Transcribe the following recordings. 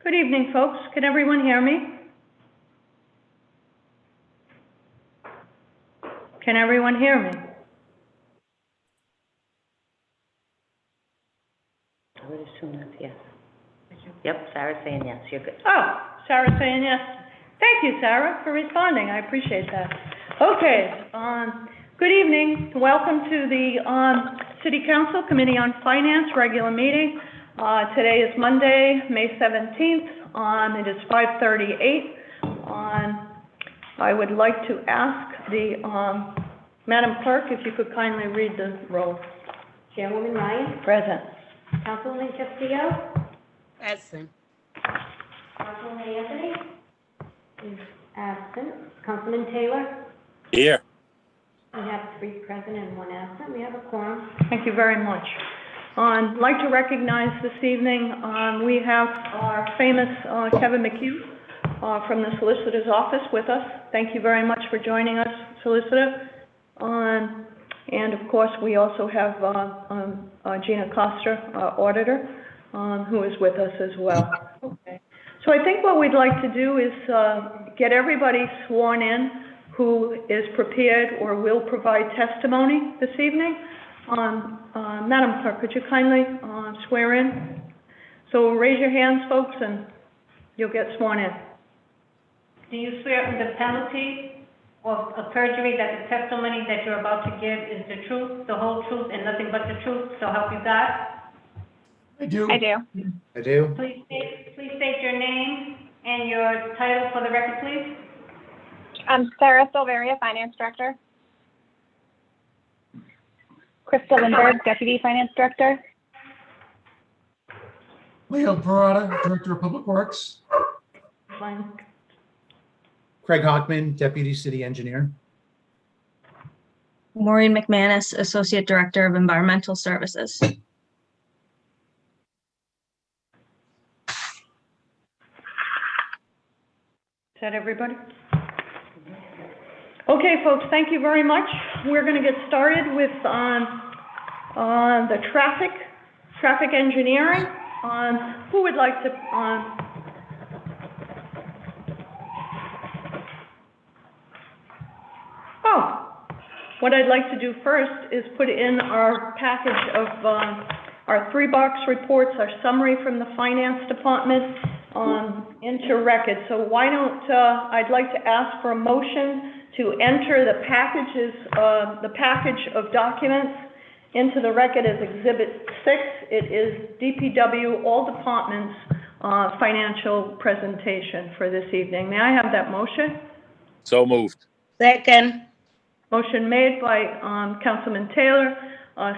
Good evening, folks. Can everyone hear me? Can everyone hear me? I would assume that's yes. Yep, Sarah's saying yes. You're good. Oh, Sarah's saying yes. Thank you, Sarah, for responding. I appreciate that. Okay. Good evening. Welcome to the City Council Committee on Finance regular meeting. Today is Monday, May 17th. It is 5:38. I would like to ask the Madam Clerk if you could kindly read the roll. Chairwoman Ryan. Present. Councilwoman Castillo. Present. Councilwoman Anthony is absent. Councilman Taylor. Here. We have 3 present and 1 absent. We have a quorum. Thank you very much. I'd like to recognize this evening, we have our famous Kevin McHugh from the Solicitor's Office with us. Thank you very much for joining us, Solicitor. And of course, we also have Gina Coster, Auditor, who is with us as well. Okay. So I think what we'd like to do is get everybody sworn in who is prepared or will provide testimony this evening. Madam Clerk, could you kindly swear in? So raise your hands, folks, and you'll get sworn in. Do you swear under the penalty of perjury that the testimony that you're about to give is the truth, the whole truth, and nothing but the truth, so help you God? I do. I do. Please state your name and your title for the record, please. I'm Sarah Silveria, Finance Director. Krista Lindberg, Deputy Finance Director. Leo Parada, Director of Public Works. Fine. Craig Hockman, Deputy City Engineer. Maureen McManus, Associate Director of Environmental Services. Is that everybody? Okay, folks, thank you very much. We're going to get started with the traffic engineering. Who would like to? What I'd like to do first is put in our package of our 3-box reports, our summary from the Finance Department into record. So why don't I'd like to ask for a motion to enter the package of documents into the record as Exhibit 6. It is DPW All Departments financial presentation for this evening. May I have that motion? So moved. Second. Motion made by Councilman Taylor,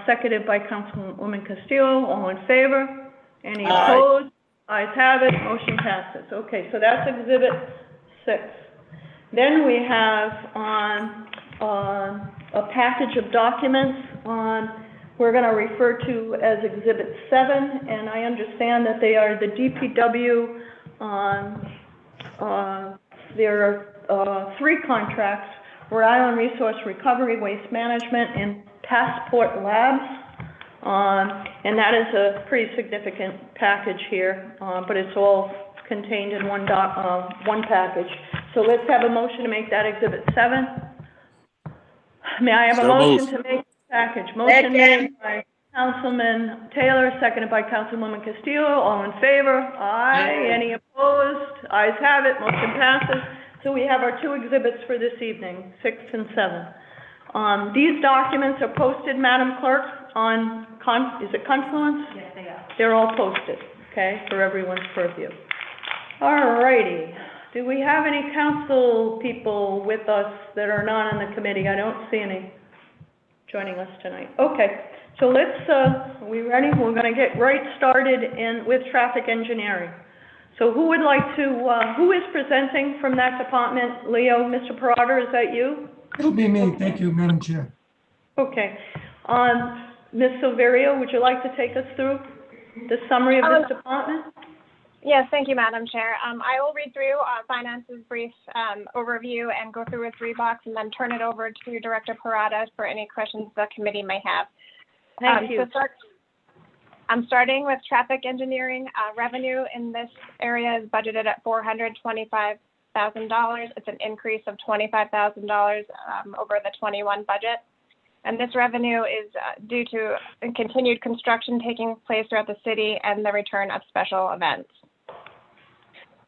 seconded by Councilwoman Castillo. All in favor? Any opposed? Ayes have it. Motion passes. Okay, so that's Exhibit 6. Then we have a package of documents we're going to refer to as Exhibit 7, and I understand that they are the DPW. There are 3 contracts: Rhode Island Resource Recovery, Waste Management, and Passport Labs. And that is a pretty significant package here, but it's all contained in one package. So let's have a motion to make that Exhibit 7. May I have a motion to make the package? Motion made by Councilman Taylor, seconded by Councilwoman Castillo. All in favor? Aye. Any opposed? Ayes have it. Motion passes. So we have our 2 exhibits for this evening, 6 and 7. These documents are posted, Madam Clerk, on is it Confluence? Yes, they are. They're all posted, okay, for everyone's purview. All righty. Do we have any council people with us that are not on the committee? I don't see any joining us tonight. Okay, so let's, are we ready? We're going to get right started with traffic engineering. So who would like to, who is presenting from that department? Leo, Mr. Parada, is that you? It'll be me. Thank you, Madam Chair. Okay. Ms. Silverio, would you like to take us through the summary of this department? Yes, thank you, Madam Chair. I will read through Finance's brief overview and go through a 3-box and then turn it over to Director Parada for any questions the committee may have. Thank you. I'm starting with traffic engineering. Revenue in this area is budgeted at $425,000. It's an increase of $25,000 over the 21 budget. And this revenue is due to continued construction taking place throughout the city and the return of special events.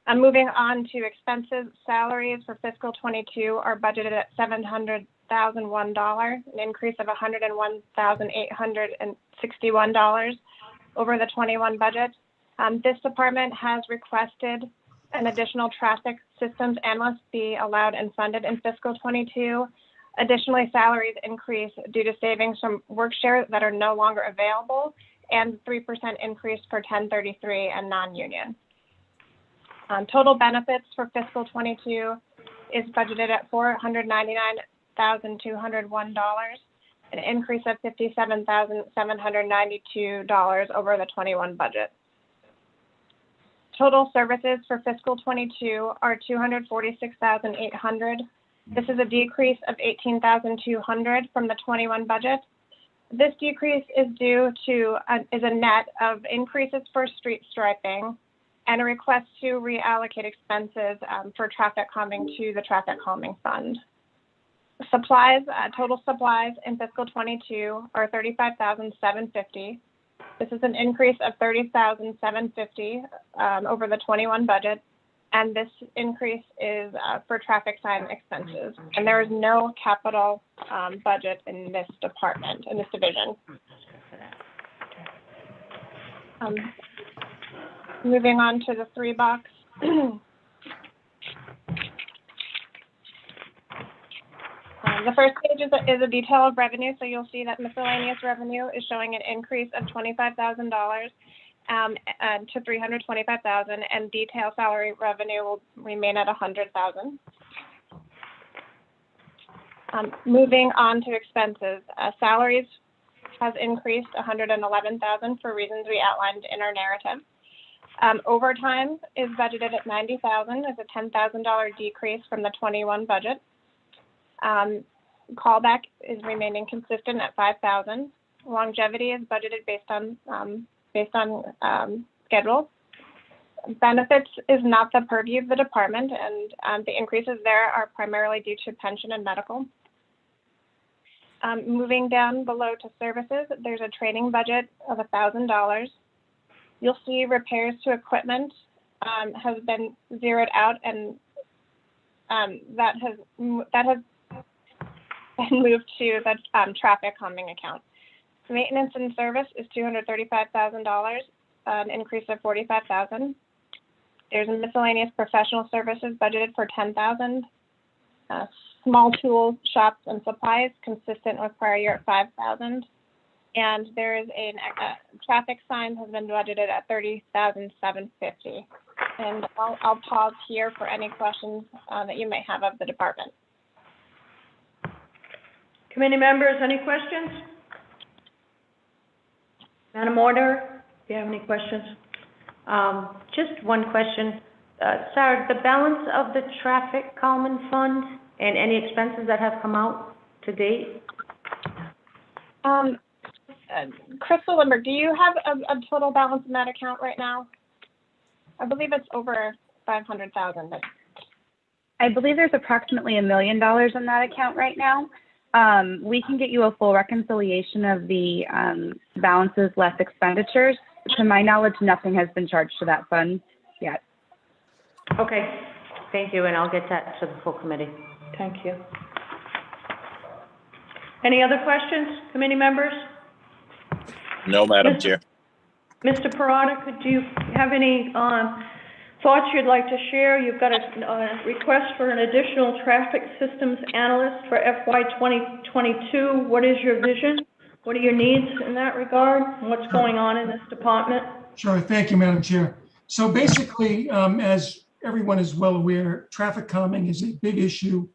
I'm moving on to expenses. Salaries for fiscal 22 are budgeted at $700,001, an increase of $101,861 over the 21 budget. This department has requested an additional traffic systems analyst be allowed and funded in fiscal 22. Additionally, salaries increase due to savings from work share that are no longer available and 3% increase for 1033 and non-union. Total benefits for fiscal 22 is budgeted at $499,201, an increase of $57,792 over the 21 budget. Total services for fiscal 22 are $246,800. This is a decrease of $18,200 from the 21 budget. This decrease is due to is a net of increases for street striping and a request to reallocate expenses for traffic calming to the traffic calming fund. Supplies, total supplies in fiscal 22 are $35,750. This is an increase of $30,750 over the 21 budget, and this increase is for traffic sign expenses. And there is no capital budget in this department, in this division. Moving on to the 3-box. The first page is a detail of revenue, so you'll see that miscellaneous revenue is showing an increase of $25,000 to $325,000, and detail salary revenue will remain at $100,000. Moving on to expenses, salaries has increased $111,000 for reasons we outlined in our narrative. Overtime is budgeted at $90,000, as a $10,000 decrease from the 21 budget. Callback is remaining consistent at $5,000. Longevity is budgeted based on schedule. Benefits is not the purview of the department, and the increases there are primarily due to pension and medical. Moving down below to services, there's a training budget of $1,000. You'll see repairs to equipment has been zeroed out, and that has been moved to the traffic calming account. Maintenance and service is $235,000, an increase of $45,000. There's a miscellaneous professional services budgeted for $10,000. Small tools, shops, and supplies consistent with prior year at $5,000. And there is a traffic sign has been budgeted at $30,750. And I'll pause here for any questions that you may have of the department. Committee members, any questions? Madam Auditor, do you have any questions? Just one question. Sarah, the balance of the traffic calming fund and any expenses that have come out to date? Crystal Lindbergh, do you have a total balance in that account right now? I believe it's over $500,000. I believe there's approximately $1 million in that account right now. We can get you a full reconciliation of the balances less expenditures. To my knowledge, nothing has been charged to that fund yet. Okay, thank you, and I'll get that to the full committee. Thank you. Any other questions, committee members? No, Madam Chair. Mr. Parada, do you have any thoughts you'd like to share? You've got a request for an additional traffic systems analyst for FY 2022. What is your vision? What are your needs in that regard? And what's going on in this department? Sure. Thank you, Madam Chair. So basically, as everyone is well aware, traffic calming is a big issue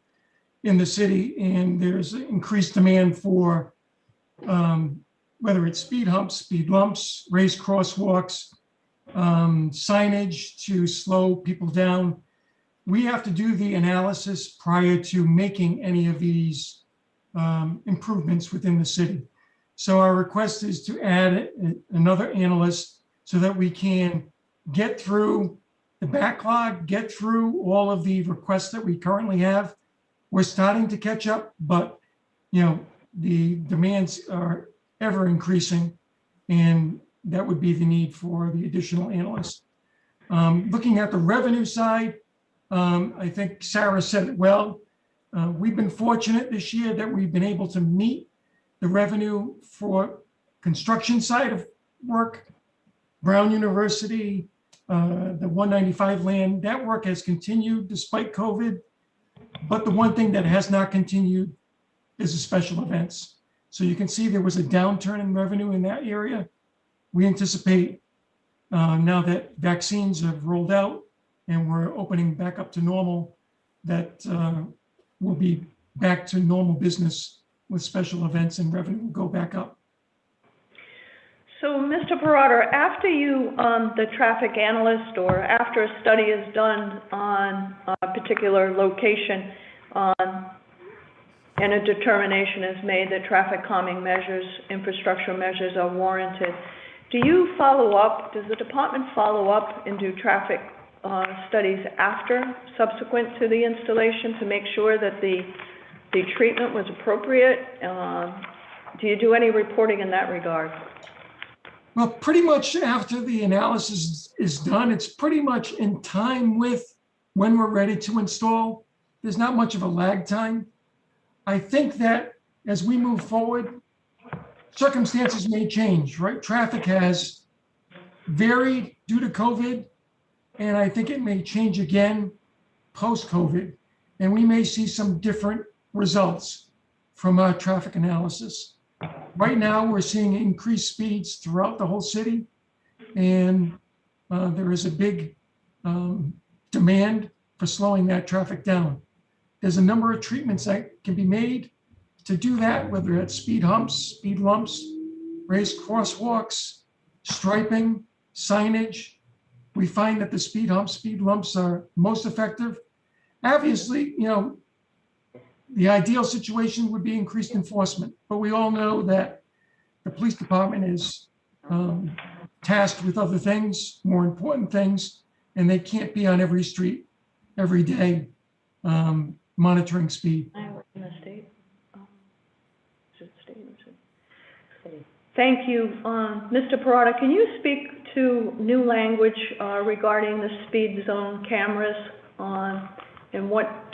in the city, and there's increased demand for whether it's speed humps, speed lumps, raised crosswalks, signage to slow people down. We have to do the analysis prior to making any of these improvements within the city. So our request is to add another analyst so that we can get through the backlog, get through all of the requests that we currently have. We're starting to catch up, but the demands are ever increasing, and that would be the need for the additional analysts. Looking at the revenue side, I think Sarah said it well. We've been fortunate this year that we've been able to meet the revenue for construction side of work. Brown University, the 195 land, that work has continued despite COVID. But the one thing that has not continued is the special events. So you can see there was a downturn in revenue in that area. We anticipate now that vaccines have rolled out and we're opening back up to normal, that we'll be back to normal business with special events, and revenue will go back up. So, Mr. Parada, after the traffic analyst, or after a study is done on a particular location, and a determination is made that traffic calming measures, infrastructure measures are warranted, do you follow up, does the department follow up and do traffic studies after, subsequent to the installation, to make sure that the treatment was appropriate? Do you do any reporting in that regard? Well, pretty much after the analysis is done, it's pretty much in time with when we're ready to install. There's not much of a lag time. I think that as we move forward, circumstances may change, right? Traffic has varied due to COVID, and I think it may change again post-COVID, and we may see some different results from our traffic analysis. Right now, we're seeing increased speeds throughout the whole city, and there is a big demand for slowing that traffic down. There's a number of treatments that can be made to do that, whether it's speed humps, speed lumps, raised crosswalks, striping, signage. We find that the speed humps, speed lumps are most effective. Obviously, the ideal situation would be increased enforcement, but we all know that the police department is tasked with other things, more important things, and they can't be on every street every day monitoring speed. In the state. Thank you. Mr. Parada, can you speak to new language regarding the speed zone cameras and what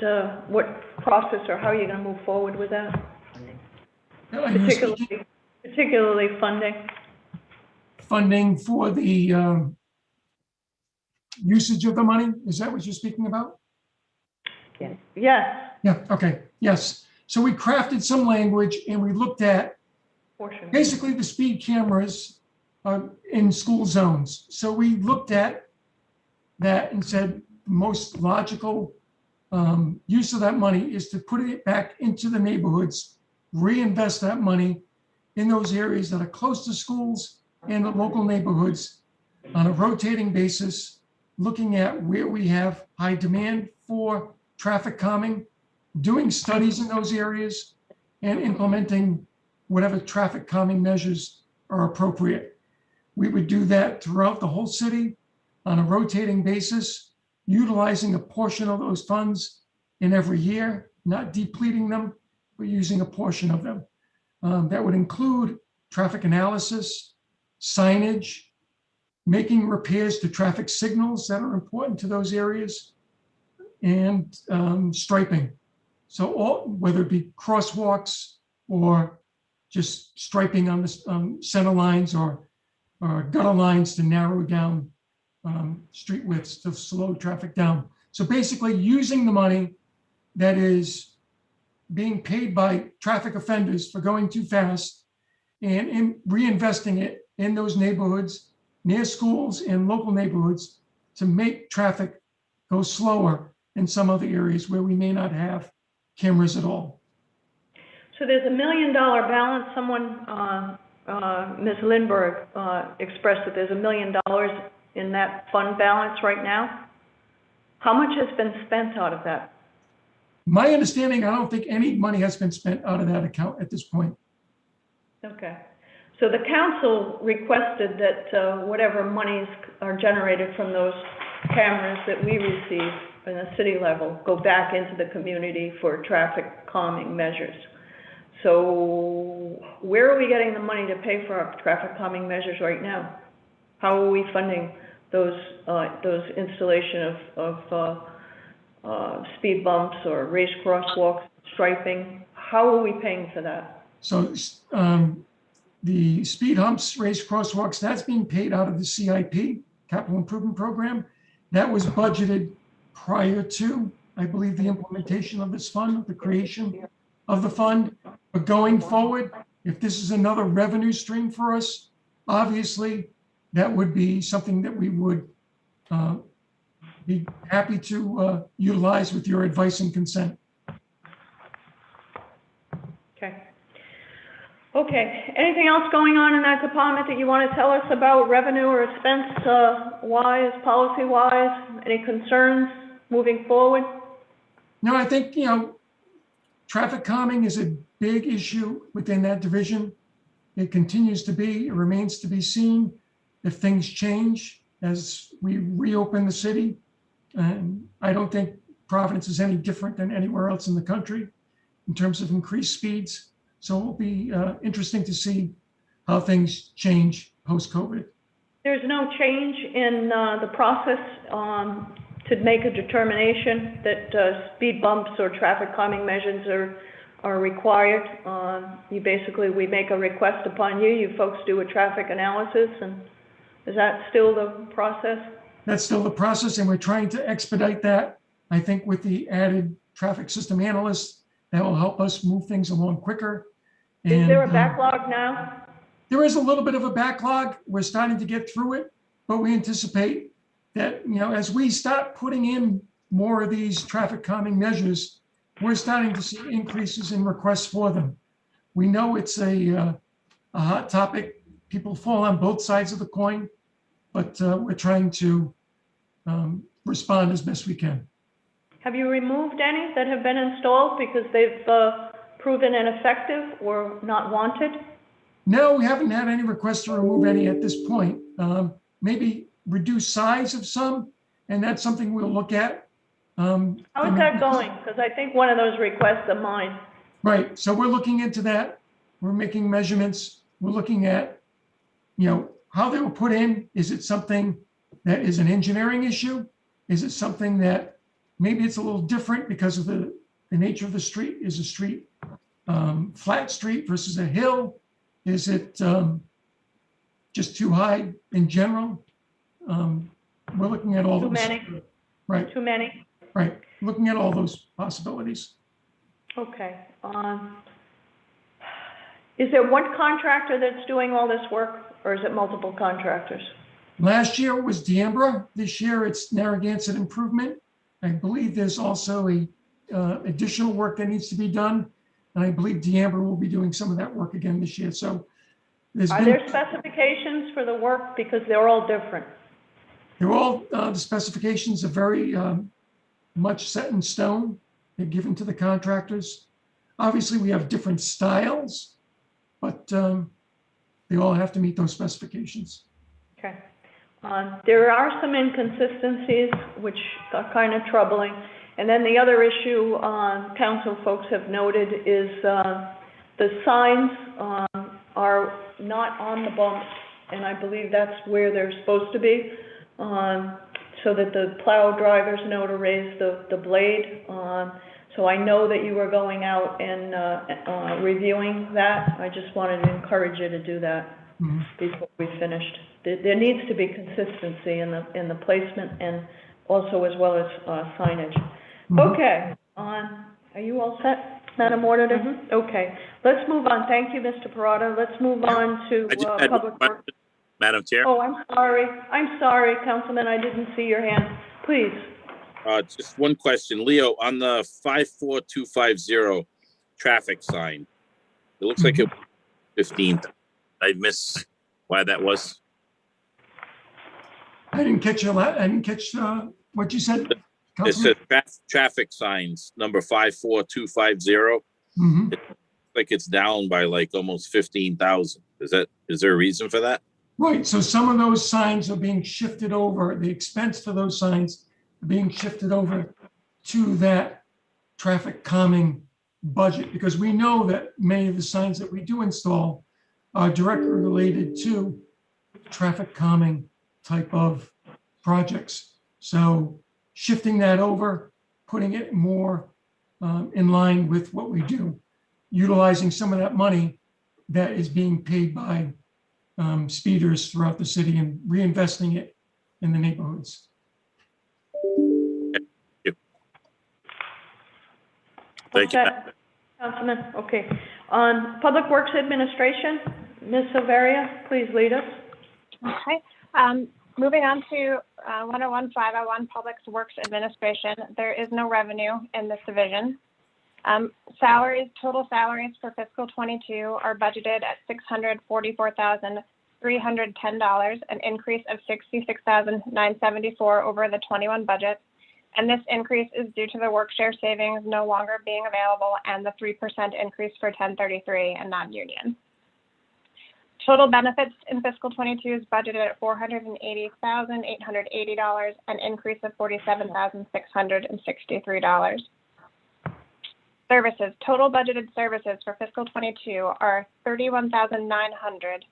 process or how you're going to move forward with that? Particularly funding. Funding for the usage of the money? Is that what you're speaking about? Yes. Yeah, okay, yes. So we crafted some language and we looked at basically the speed cameras in school zones. So we looked at that and said the most logical use of that money is to put it back into the neighborhoods, reinvest that money in those areas that are close to schools and the local neighborhoods on a rotating basis, looking at where we have high demand for traffic calming, doing studies in those areas, and implementing whatever traffic calming measures are appropriate. We would do that throughout the whole city on a rotating basis, utilizing a portion of those funds in every year, not depleting them, but using a portion of them. That would include traffic analysis, signage, making repairs to traffic signals that are important to those areas, and striping. So whether it be crosswalks or just striping on the center lines or gutter lines to narrow down street widths to slow traffic down. So basically using the money that is being paid by traffic offenders for going too fast and reinvesting it in those neighborhoods near schools and local neighborhoods to make traffic go slower in some other areas where we may not have cameras at all. So there's $1 million balance. Someone, Ms. Lindbergh, expressed that there's $1 million in that fund balance right now. How much has been spent out of that? My understanding, I don't think any money has been spent out of that account at this point. Okay. So the council requested that whatever monies are generated from those cameras that we receive in the city level go back into the community for traffic calming measures. So where are we getting the money to pay for our traffic calming measures right now? How are we funding those installation of speed bumps or raised crosswalks, striping? How are we paying for that? So the speed humps, raised crosswalks, that's being paid out of the CIP, Capital Improvement Program. That was budgeted prior to, I believe, the implementation of this fund, the creation of the fund. But going forward, if this is another revenue stream for us, obviously, that would be something that we would be happy to utilize with your advice and consent. Okay. Okay, anything else going on in that department that you want to tell us about, revenue or expense wise, policy wise? Any concerns moving forward? No, I think, traffic calming is a big issue within that division. It continues to be, it remains to be seen if things change as we reopen the city. And I don't think Providence is any different than anywhere else in the country in terms of increased speeds. So it'll be interesting to see how things change post-COVID. There's no change in the process to make a determination that speed bumps or traffic calming measures are required. We make a request upon you. You folks do a traffic analysis, and is that still the process? That's still the process, and we're trying to expedite that. I think with the added traffic system analysts, that will help us move things along quicker. Is there a backlog now? There is a little bit of a backlog. We're starting to get through it, but we anticipate that, as we start putting in more of these traffic calming measures, we're starting to see increases in requests for them. We know it's a hot topic. People fall on both sides of the coin, but we're trying to respond as best we can. Have you removed any that have been installed because they've proven ineffective or not wanted? No, we haven't had any requests to remove any at this point. Maybe reduce size of some, and that's something we'll look at. How is that going? Because I think one of those requests of mine. Right, so we're looking into that. We're making measurements. We're looking at, how they were put in. Is it something that is an engineering issue? Is it something that maybe it's a little different because of the nature of the street? Is a street flat street versus a hill? Is it just too high in general? We're looking at all those. Too many? Right. Too many? Right. Looking at all those possibilities. Okay. Is there one contractor that's doing all this work, or is it multiple contractors? Last year it was D'Ambra. This year it's Narragansett Improvement. I believe there's also a additional work that needs to be done. And I believe D'Ambra will be doing some of that work again this year. So Are there specifications for the work? Because they're all different. They're all, the specifications are very much set in stone. They're given to the contractors. Obviously, we have different styles, but they all have to meet those specifications. Okay. There are some inconsistencies which are kind of troubling. And then the other issue council folks have noted is the signs are not on the bumps, and I believe that's where they're supposed to be, so that the plow drivers know to raise the blade. So I know that you were going out and reviewing that. I just wanted to encourage you to do that before we finished. There needs to be consistency in the placement and also as well as signage. Okay, are you all set, Madam Auditor? Okay, let's move on. Thank you, Mr. Parada. Let's move on to I just had one Public Works. question, Madam Chair. Oh, I'm sorry, Councilman, I didn't see your hand. Please. Just one question. Leo, on the 54250 traffic sign, it looks like it was 15th. I miss why that was. I didn't catch what you said. It says traffic signs, number 54250. like it's down by like almost 15,000. Is there a reason for that? Right, so some of those signs are being shifted over, the expense for those signs are being shifted over to that traffic calming budget, because we know that many of the signs that we do install are directly related to traffic calming type of projects. So shifting that over, putting it more in line with what we do, utilizing some of that money that is being paid by speeders throughout the city and reinvesting it in the neighborhoods. Thank you. Okay, Councilman, okay. On Public Works Administration, Ms. Silveria, please lead us. Okay. Moving on to 101-501 Public Works Administration, there is no revenue in this division. Salaries, total salaries for fiscal 22 are budgeted at $644,310, an increase of $66,974 over the 21 budget. And this increase is due to the work share savings no longer being available and the 3% increase for 1033 and non-union. Total benefits in fiscal 22 is budgeted at $480,880, an increase of $47,663. Services, total budgeted services for fiscal 22 are $31,900.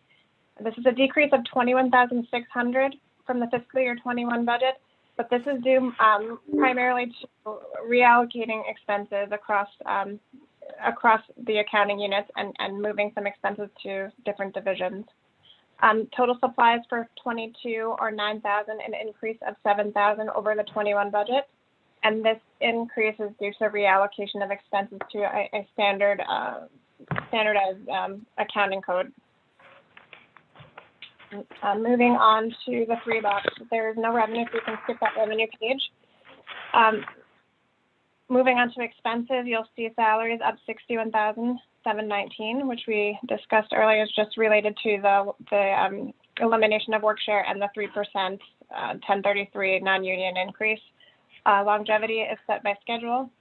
This is a decrease of $21,600 from the fiscal year 21 budget, but this is due primarily to reallocating expenses across the accounting units and moving some expenses to different divisions. Total supplies for 22 are $9,000, an increase of $7,000 over the 21 budget. And this increase is due to reallocation of expenses to a standardized accounting code. Moving on to the 3 box, there is no revenue, so you can skip that revenue page. Moving on to expenses, you'll see salaries up $61,719, which we discussed earlier, is just related to the elimination of work share and the 3% 1033 non-union increase. Longevity is set by schedule.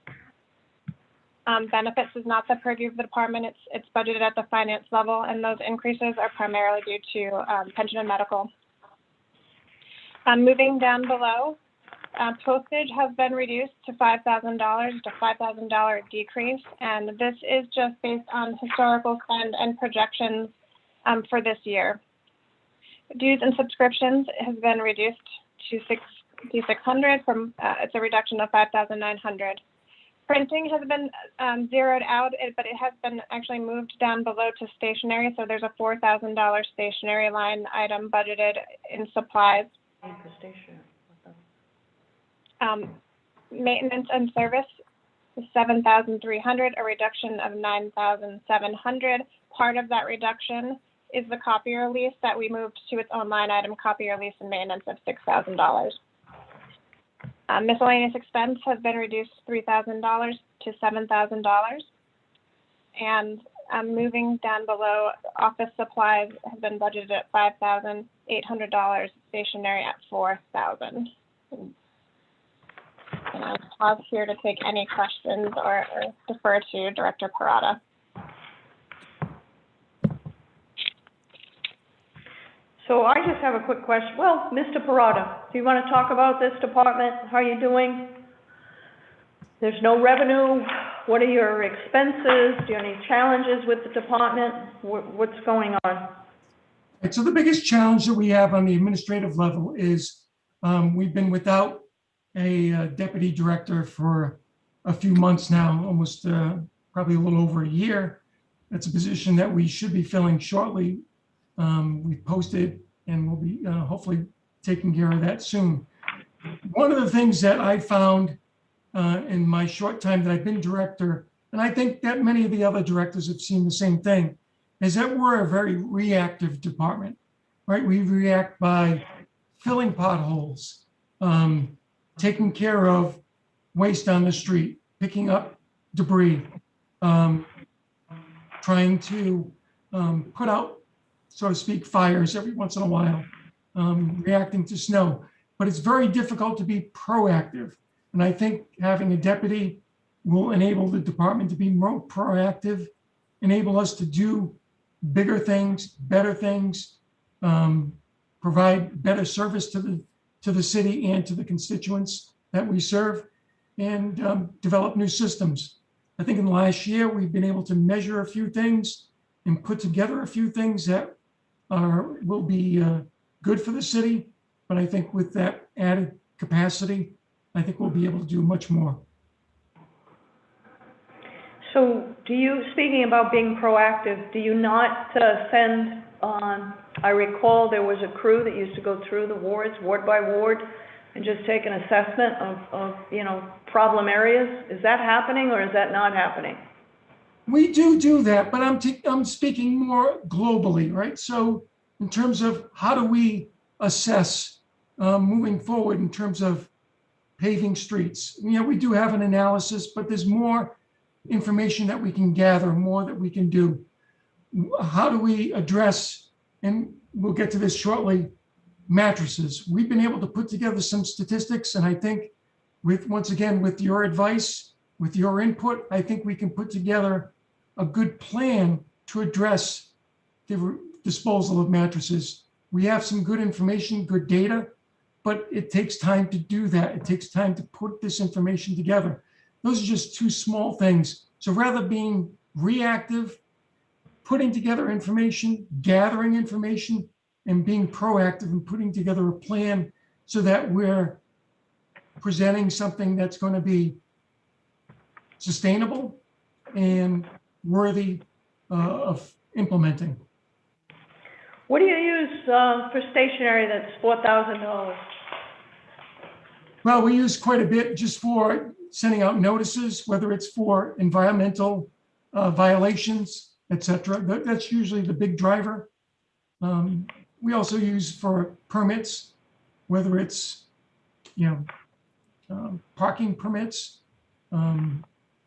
Benefits is not the purview of the department. It's budgeted at the finance level, and those increases are primarily due to pension and medical. Moving down below, postage has been reduced to $5,000, to $5,000 decrease, and this is just based on historical spend and projections for this year. Dues and subscriptions has been reduced to $600 from it's a reduction of $5,900. Printing has been zeroed out, but it has been actually moved down below to stationery. So there's a $4,000 stationery line item budgeted in supplies. Maintenance and service is $7,300, a reduction of $9,700. Part of that reduction is the copier lease that we moved to its own line item, copier lease and maintenance of $6,000. Miscellaneous expense has been reduced $3,000 to $7,000. And moving down below, office supplies have been budgeted at $5,800, stationery at $4,000. And I'll pause here to take any questions or defer to Director Parada. So I just have a quick question. Well, Mr. Parada, do you want to talk about this department? How are you doing? There's no revenue. What are your expenses? Do you have any challenges with the department? What's going on? Right, so the biggest challenge that we have on the administrative level is we've been without a deputy director for a few months now, almost probably a little over a year. That's a position that we should be filling shortly. We've posted and we'll be hopefully taking care of that soon. One of the things that I found in my short time that I've been director, and I think that many of the other directors have seen the same thing, is that we're a very reactive department, right? We react by filling potholes, taking care of waste on the street, picking up debris, trying to put out, so to speak, fires every once in a while, reacting to snow. But it's very difficult to be proactive. And I think having a deputy will enable the department to be more proactive enable us to do bigger things, better things, provide better service to the city and to the constituents that we serve, and develop new systems. I think in the last year, we've been able to measure a few things and put together a few things that will be good for the city. But I think with that added capacity, I think we'll be able to do much more. So speaking about being proactive, do you not send on, I recall there was a crew that used to go through the wards, ward by ward, and just take an assessment of problem areas? Is that happening or is that not happening? We do that, but I'm speaking more globally, right? So in terms of how do we assess moving forward in terms of paving streets? We do have an analysis, but there's more information that we can gather, more that we can do. How do we address, and we'll get to this shortly, mattresses? We've been able to put together some statistics, and I think once again, with your advice, with your input, I think we can put together a good plan to address the disposal of mattresses. We have some good information, good data, but it takes time to do that. It takes time to put this information together. Those are just two small things. So rather being reactive, putting together information, gathering information, and being proactive and putting together a plan so that we're presenting something that's going to be sustainable and worthy of implementing. What do you use for stationery that's $4,000? Well, we use quite a bit just for sending out notices, whether it's for environmental violations, etc. That's usually the big driver. We also use for permits, whether it's parking permits,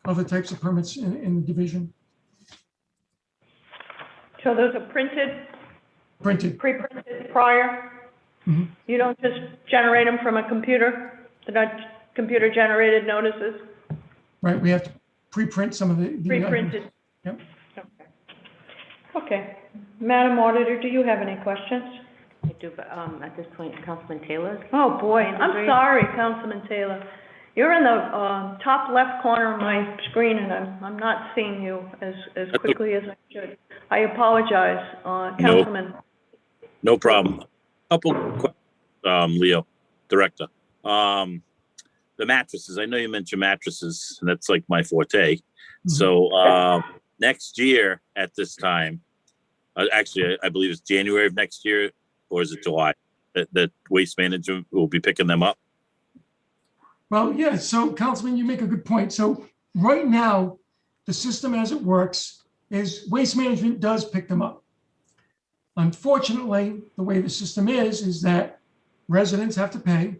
other types of permits in the division. So those are printed, pre-printed prior? Mm-hmm. You don't just generate them from a computer? They're not computer-generated notices? Right, we have to pre-print some of the Pre-printed? Yep. Okay. Madam Auditor, do you have any questions? I do, but at this point, Councilman Taylor. Oh, boy, I'm sorry, Councilman Taylor. You're in the top left corner of my screen, and I'm not seeing you as quickly as I should. I apologize, Councilman. No problem. Couple questions, Leo, Director. The mattresses, I know you mentioned mattresses, and that's like my forte. Mm-hmm. So next year at this time, actually, I believe it's January of next year, or is it July, that Waste Management will be picking them up? Well, yeah, so Councilman, you make a good point. So right now, the system as it works is Waste Management does pick them up. Unfortunately, the way the system is that residents have to pay.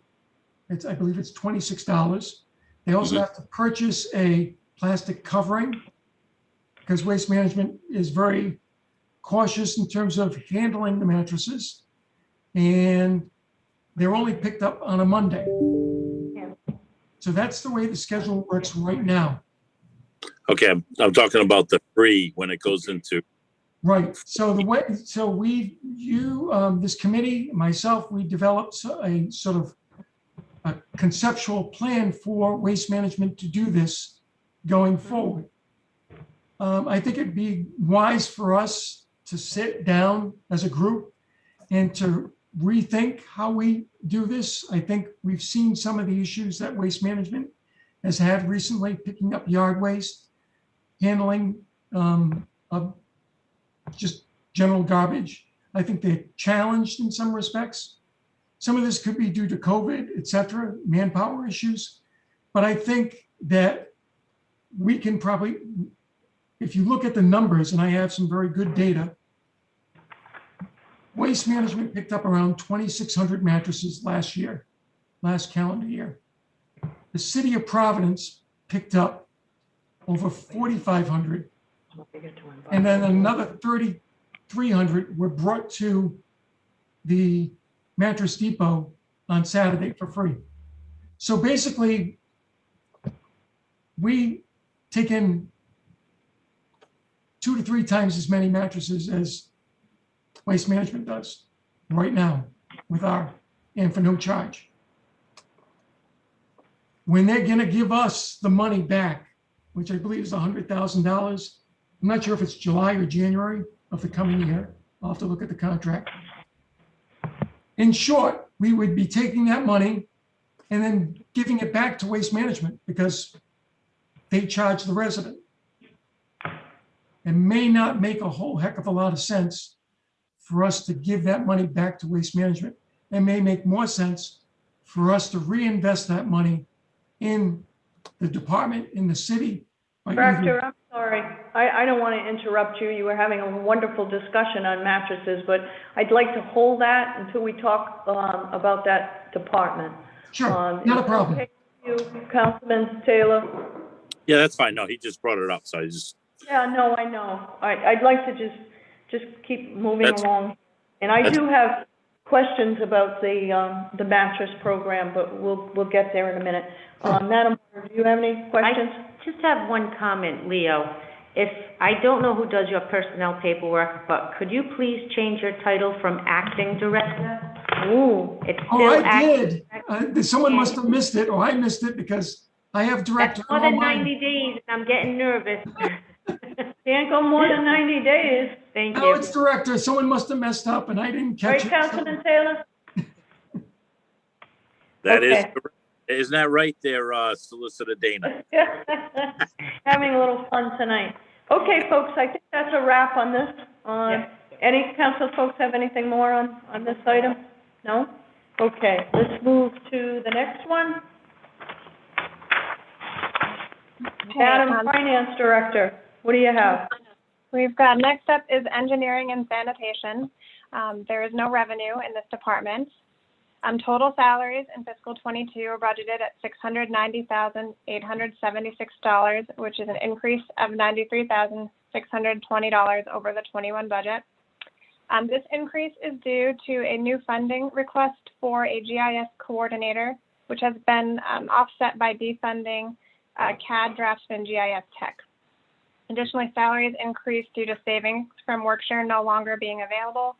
I believe it's $26. They also have to purchase a plastic covering because Waste Management is very cautious in terms of handling the mattresses, and they're only picked up on a Monday. So that's the way the schedule works right now. Okay, I'm talking about the free when it goes into. Right. So this committee, myself, we developed a sort of a conceptual plan for Waste Management to do this going forward. I think it'd be wise for us to sit down as a group and to rethink how we do this. I think we've seen some of the issues that Waste Management has had recently, picking up yard waste, handling of just general garbage. I think they're challenged in some respects. Some of this could be due to COVID, et cetera, manpower issues. But I think that we can probably, if you look at the numbers, and I have some very good data, Waste Management picked up around 2,600 mattresses last calendar year. The city of Providence picked up over 4,500, and then another 3,300 were brought to the Mattress Depot on Saturday for free. So basically, we take in 2 to 3 times as many mattresses as Waste Management does right now with and for no charge. When they're gonna give us the money back, which I believe is $100,000, I'm not sure if it's July or January of the coming year. I'll have to look at the contract. In short, we would be taking that money and then giving it back to Waste Management because they charge the resident. It may not make a whole heck of a lot of sense for us to give that money back to Waste Management. It may make more sense for us to reinvest that money in the department, in the city. Director, I'm sorry. I don't want to interrupt you. You were having a wonderful discussion on mattresses, but I'd like to hold that until we talk about that department. Sure, not a problem. Okay, you, Councilman Taylor. Yeah, that's fine. No, he just brought it up, so I just. Yeah, no, I know. I'd like to just keep moving along. And I that's- do have questions about the mattress program, but we'll get there in a minute. Madam Clerk, do you have any questions? I just have one comment, Leo. I don't know who does your personnel paperwork, but could you please change your title from acting director? Ooh. It's Oh, still I acting. did. Someone must have missed it, or I missed it because I have director. That's more than 90 days, and I'm getting nervous. Can't go more than 90 days. Thank No, you. it's director. Someone must have messed up and I didn't catch Right, it. Councilman Taylor? That is, Okay. isn't that right there, Solicitor Dana? Having a little fun tonight. Okay, folks, I think that's a wrap on this. Any council folks have anything more on this item? No? Okay, let's move to the next one. Madam Finance Director, what do you have? We've got, next up is engineering and sanitation. There is no revenue in this department. Total salaries in fiscal '22 are budgeted at $690,876, which is an increase of $93,620 over the '21 budget. This increase is due to a new funding request for a GIS coordinator, which has been offset by defunding CAD draftsman GIS tech. Additionally, salaries increased due to savings from workshare no longer being available,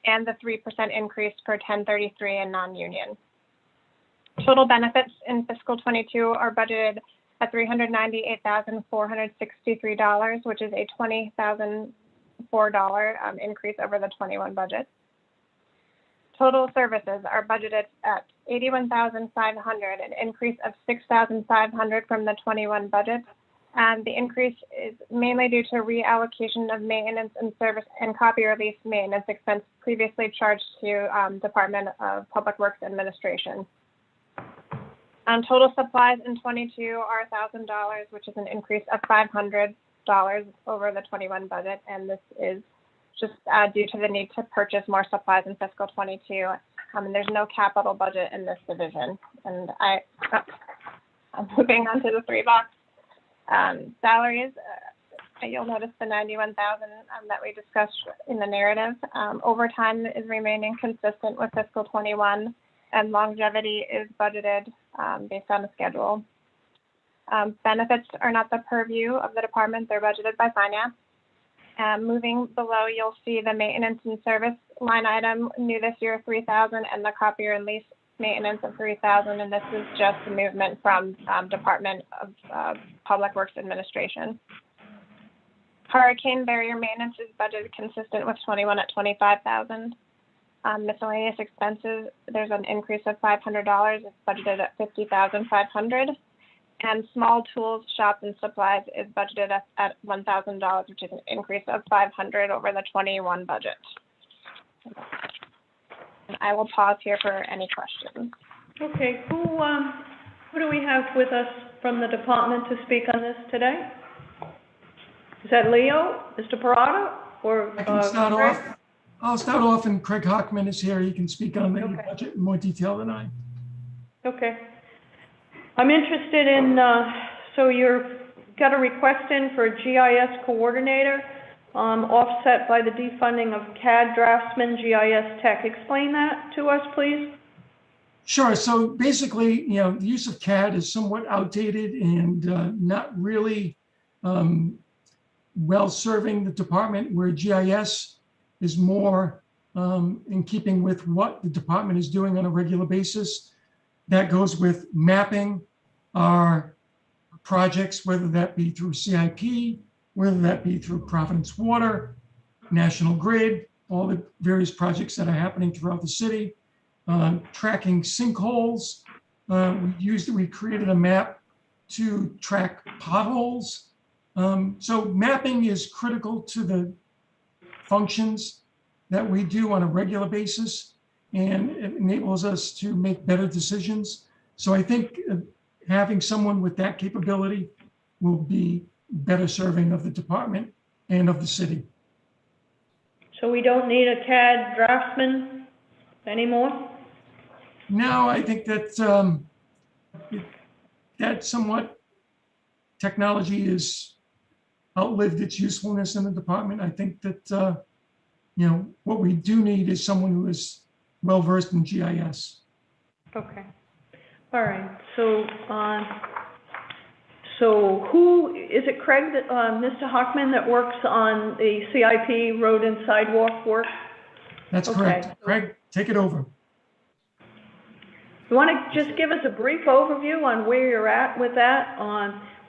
and the 3% increase for 1033 and non-union. Total benefits in fiscal '22 are budgeted at $398,463, which is a $20,004 increase over the '21 budget. Total services are budgeted at $81,500, an increase of $6,500 from the '21 budget. And the increase is mainly due to reallocation of maintenance and service and copier lease maintenance expense previously charged to Department of Public Works Administration. Total supplies in '22 are $1,000, which is an increase of $500 over the '21 budget, and this is just due to the need to purchase more supplies in fiscal '22. And there's no capital budget in this division. And I'm moving on to the 3-box. Salaries, you'll notice the $91,000 that we discussed in the narrative. Overtime is remaining consistent with fiscal '21, and longevity is budgeted based on the schedule. Benefits are not the purview of the department; they're budgeted by finance. Moving below, you'll see the maintenance and service line item, new this year, $3,000, and the copier and lease maintenance of $3,000, and this is just a movement from Department of Public Works Administration. Hurricane barrier maintenance is budgeted consistent with '21 at $25,000. Miscellaneous expenses, there's an increase of $500. It's budgeted at $50,500. And small tools, shop, and supplies is budgeted at $1,000, which is an increase of $500 over the '21 budget. And I will pause here for any questions. Okay, who do we have with us from the department to speak on this today? Is that Leo, Mr. Parada, or? I can start off. I'll start off, and Craig Hockman is here. He can speak on the budget in more detail than I. Okay. I'm interested in, so you've got a request in for a GIS coordinator, offset by the defunding of CAD draftsman GIS tech. Explain that to us, please. Sure. So basically, the use of CAD is somewhat outdated and not really well serving the department, where GIS is more in keeping with what the department is doing on a regular basis. That goes with mapping our projects, whether that be through CIP, whether that be through Providence Water, National Grid, all the various projects that are happening throughout the city, tracking sinkholes. We created a map to track potholes. So mapping is critical to the functions that we do on a regular basis, and it enables us to make better decisions. So I think having someone with that capability will be better serving of the department and of the city. So we don't need a CAD draftsman anymore? Now, I think that that somewhat technology has outlived its usefulness in the department. I think that what we do need is someone who is well versed in GIS. Okay. All right. So who is it? Craig, Mr. Hockman, that works on the CIP road and sidewalk work? That's Okay. correct. Craig, take it over. You want to just give us a brief overview on where you're at with that?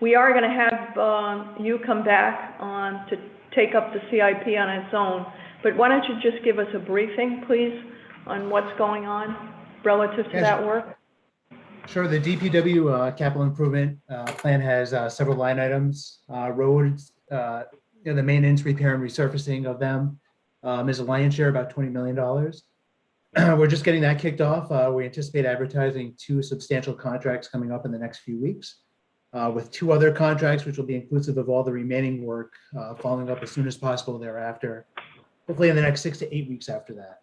We are going to have you come back to take up the CIP on its own, but why don't you just give us a briefing, please, on what's going on relative to that work? Sure. The DPW capital improvement plan has several line items. Roads, the maintenance, repair, and resurfacing of them is a lion's share, about $20 million. We're just getting that kicked off. We anticipate advertising 2 substantial contracts coming up in the next few weeks, with 2 other contracts, which will be inclusive of all the remaining work, following up as soon as possible thereafter, hopefully in the next 6 to 8 weeks after that.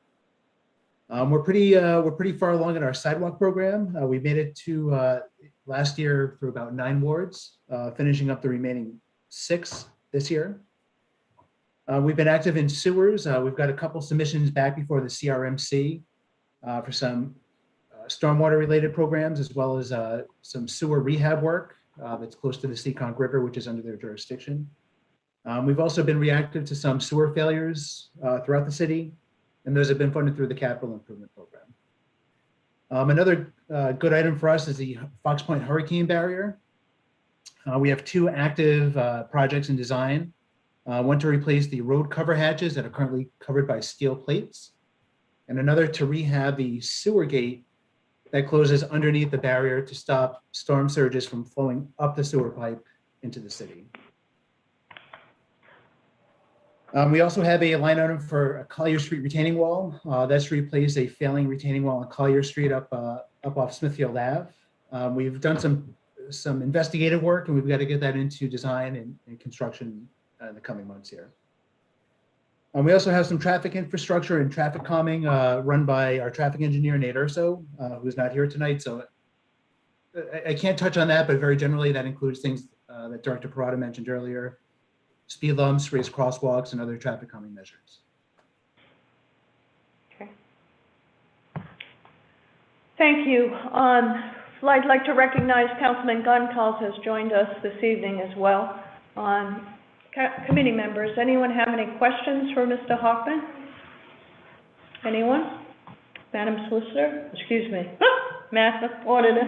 We're pretty far along in our sidewalk program. We made it to last year through about 9 wards, finishing up the remaining 6 this year. We've been active in sewers. We've got a couple submissions back before the CRMC for some stormwater related programs, as well as some sewer rehab work that's close to the Seekonk River, which is under their jurisdiction. We've also been reactive to some sewer failures throughout the city, and those have been funded through the capital improvement program. Another good item for us is the Fox Point Hurricane Barrier. We have 2 active projects in design. One to replace the road cover hatches that are currently covered by steel plates, and another to rehab the sewer gate that closes underneath the barrier to stop storm surges from flowing up the sewer pipe into the city. We also have a line item for a Collier Street retaining wall. That's to replace a failing retaining wall on Collier Street up off Smithfield Ave. We've done some investigative work, and we've got to get that into design and construction in the coming months here. We also have some traffic infrastructure and traffic calming run by our traffic engineer, Nate Urso, who's not here tonight. So I can't touch on that, but very generally that includes things that Director Parada mentioned earlier: speed bumps, raised crosswalks, and other traffic calming measures. Okay. Thank you. I'd like to recognize Councilman Goncalves has joined us this evening as well. Committee members, anyone have any questions for Mr. Hockman? Anyone? Madam Solicitor? Excuse me. Madam Auditor.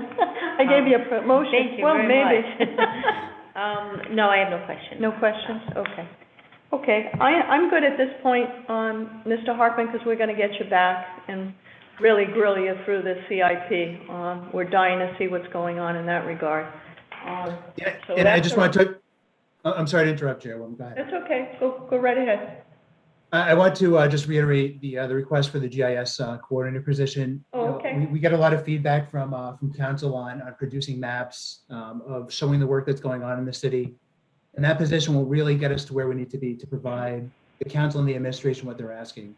I gave you a promotion. Thank you well, very maybe. much. No, I have no questions. No questions? Okay. Okay, I'm good at this point, Mr. Hockman, because we're going to get you back and really grill you through the CIP. We're dying to see what's going on in that regard. So and I just want to, I'm sorry to interrupt, Chairwoman. Go ahead. That's okay. Go right ahead. I want to just reiterate the request for the GIS coordinator position. Oh, okay. We get a lot of feedback from council on producing maps of showing the work that's going on in the city. And that position will really get us to where we need to be to provide the council and the administration what they're asking.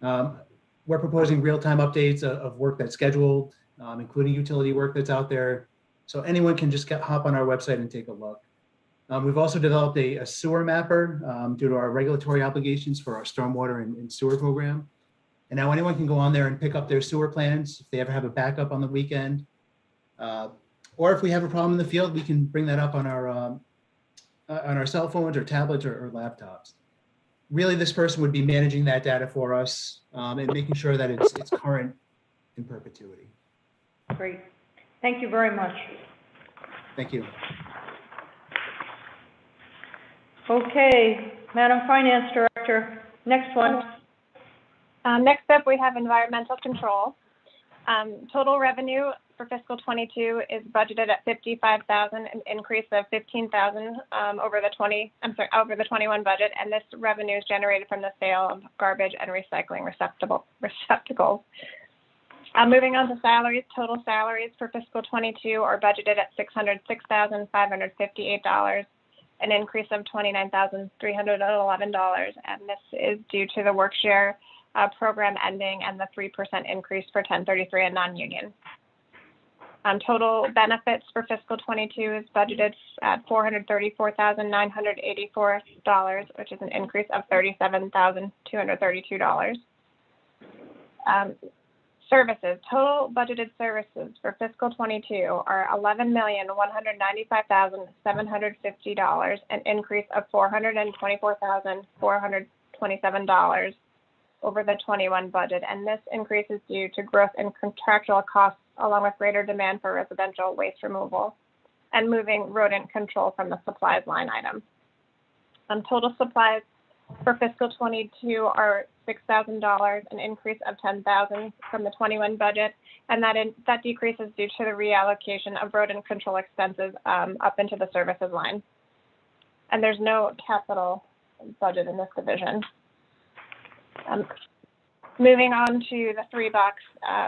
We're proposing real-time updates of work that's scheduled, including utility work that's out there. So anyone can just hop on our website and take a look. We've also developed a sewer mapper due to our regulatory obligations for our stormwater and sewer program. And now anyone can go on there and pick up their sewer plans if they ever have a backup on the weekend. Or if we have a problem in the field, we can bring that up on on our cell phones or tablets or laptops. Really, this person would be managing that data for us and making sure that it's current in perpetuity. Great. Thank you very much. Thank you. Okay, Madam Finance Director, next one. Next up, we have environmental control. Total revenue for fiscal '22 is budgeted at $55,000, an increase of $15,000 over the '21 budget, and this revenue is generated from the sale of garbage and recycling receptacles. Moving on to salaries, total salaries for fiscal '22 are budgeted at $606,558, an increase of $29,311, and this is due to the work share program ending and the 3% increase for 1033 and non-union. Total benefits for fiscal '22 is budgeted at $434,984, which is an increase of $37,232. Services, total budgeted services for fiscal '22 are $11,195,750, an increase of $424,427 over the '21 budget, and this increase is due to growth in contractual costs along with greater demand for residential waste removal and moving rodent control from the supplies line item. Total supplies for fiscal '22 are $6,000, an increase of $10,000 from the '21 budget, and that decrease is due to the reallocation of rodent control expenses up into the services line. And there's no capital budget in this division. Moving on to the $3,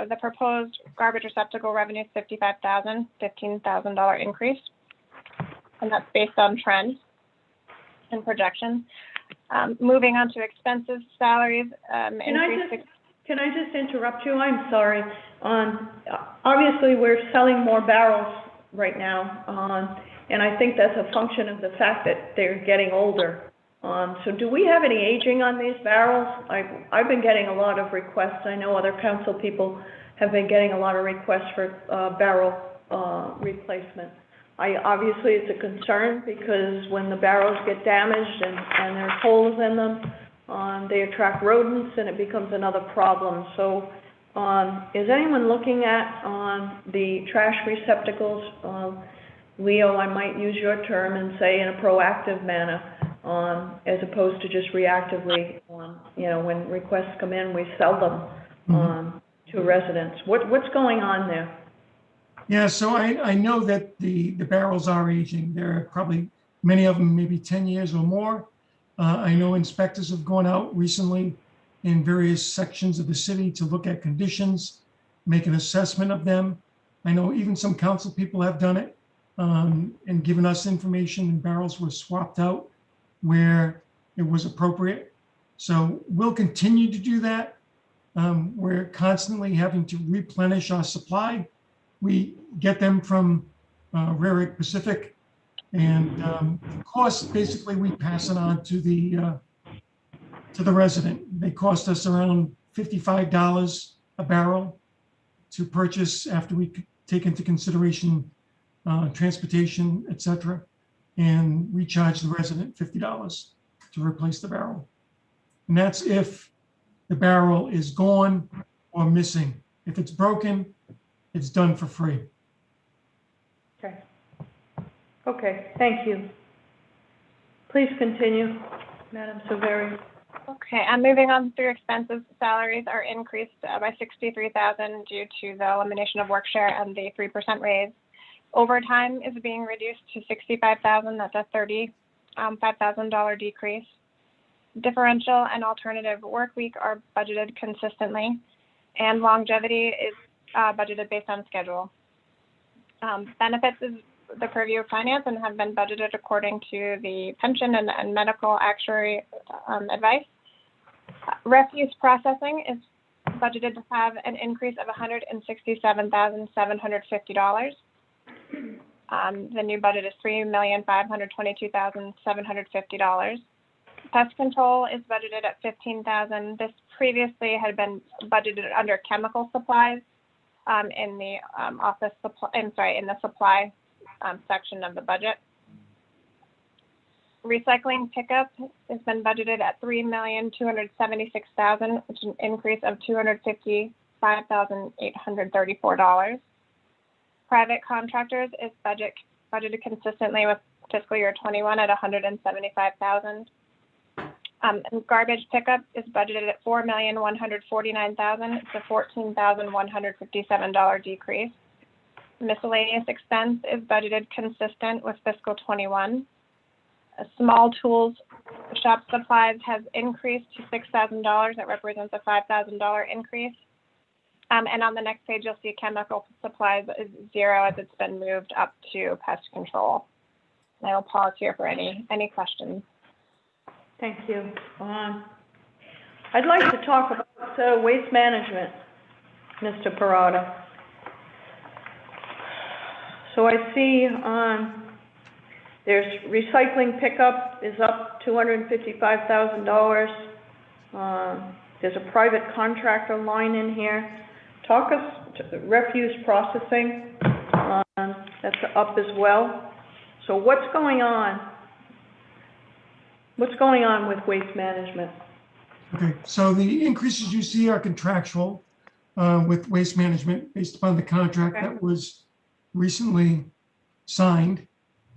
the proposed garbage receptacle revenue is $55,000, $15,000 increase, and that's based on trends and projections. Moving on to expenses, salaries, Can I just interrupt you? I'm sorry. Obviously, we're selling more barrels right now, and I think that's a function of the fact that they're getting older. So do we have any aging on these barrels? I've been getting a lot of requests. I know other council people have been getting a lot of requests for barrel replacement. Obviously, it's a concern because when the barrels get damaged and there's holes in them, they attract rodents and it becomes another problem. So is anyone looking at the trash receptacles? Leo, I might use your term and say in a proactive manner, as opposed to just reactively, when requests come in, we sell them to residents. What's going on there? Yeah, so I know that the barrels are aging. There are probably many of them, maybe 10 years or more. I know inspectors have gone out recently in various sections of the city to look at conditions, make an assessment of them. I know even some council people have done it and given us information, and barrels were swapped out where it was appropriate. So we'll continue to do that. We're constantly having to replenish our supply. We get them from Rarick Pacific, and the cost, basically, we pass it on to the resident. They cost us around $55 a barrel to purchase after we take into consideration transportation, et cetera, and we charge the resident $50 to replace the barrel. And that's if the barrel is gone or missing. If it's broken, it's done for free. Okay, thank you. Please continue, Madam Silveri. Okay, I'm moving on through expenses. Salaries are increased by $63,000 due to the elimination of work share and the 3% raise. Overtime is being reduced to $65,000. That's a $35,000 decrease. Differential and alternative work week are budgeted consistently, and longevity is budgeted based on schedule. Benefits is the purview of finance and have been budgeted according to the pension and medical actuary advice. Refuse processing is budgeted to have an increase of $167,750. The new budget is $3,522,750. Pest control is budgeted at $15,000. This previously had been budgeted under chemical supplies in the in the supply section of the budget. Recycling pickup has been budgeted at $3,276,000, which is an increase of $255,834. Private contractors is budgeted consistently with fiscal year 21 at $175,000. And garbage pickup is budgeted at $4,149,000. It's a $14,157 decrease. Miscellaneous expense is budgeted consistent with fiscal 21. Small tools shop supplies has increased to $6,000. That represents a $5,000 increase. And on the next page, you'll see chemical supplies is zero as it's been moved up to pest control. And I will pause here for any questions. Thank you. I'd like to talk about waste management, Mr. Parada. So I see there's recycling pickup is up $255,000. There's a private contractor line in here. Talk us to refuse processing, that's up as well. So what's going on? What's going on with waste management? Okay, so the increases you see are contractual with waste management based upon the contract that was recently signed.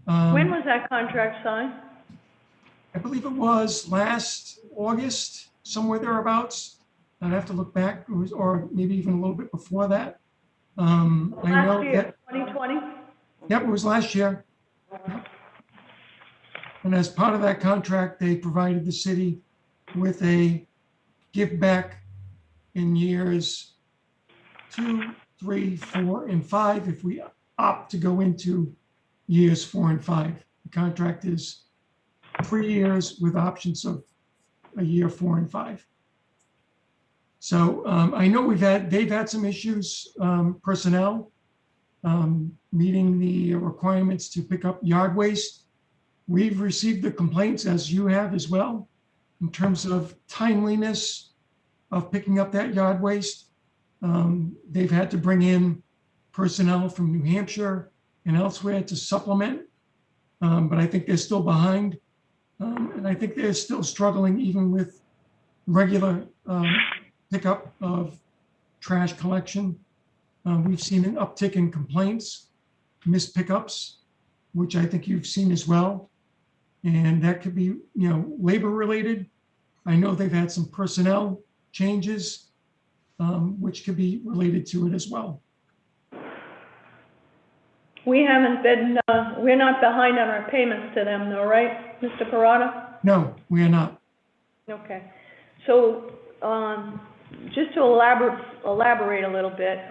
When was that contract signed? I believe it was last August, somewhere thereabouts. I'd have to look back, or maybe even a little bit before that. Last year, 2020? Yep, it was last year. And as part of that contract, they provided the city with a give back in years 2, 3, 4, and 5 if we opt to go into years 4 and 5. The contract is 3 years with options of a year 4 and 5. So I know they've had some issues, personnel, meeting the requirements to pick up yard waste. We've received the complaints, as you have as well, in terms of timeliness of picking up that yard waste. They've had to bring in personnel from New Hampshire and elsewhere to supplement, but I think they're still behind. And I think they're still struggling even with regular pickup of trash collection. We've seen an uptick in complaints, missed pickups, which I think you've seen as well. And that could be, labor related. I know they've had some personnel changes, which could be related to it as well. We haven't been, we're not behind on our payments to them though, right, Mr. Parada? No, we are not. Okay. So, just to elaborate a little bit,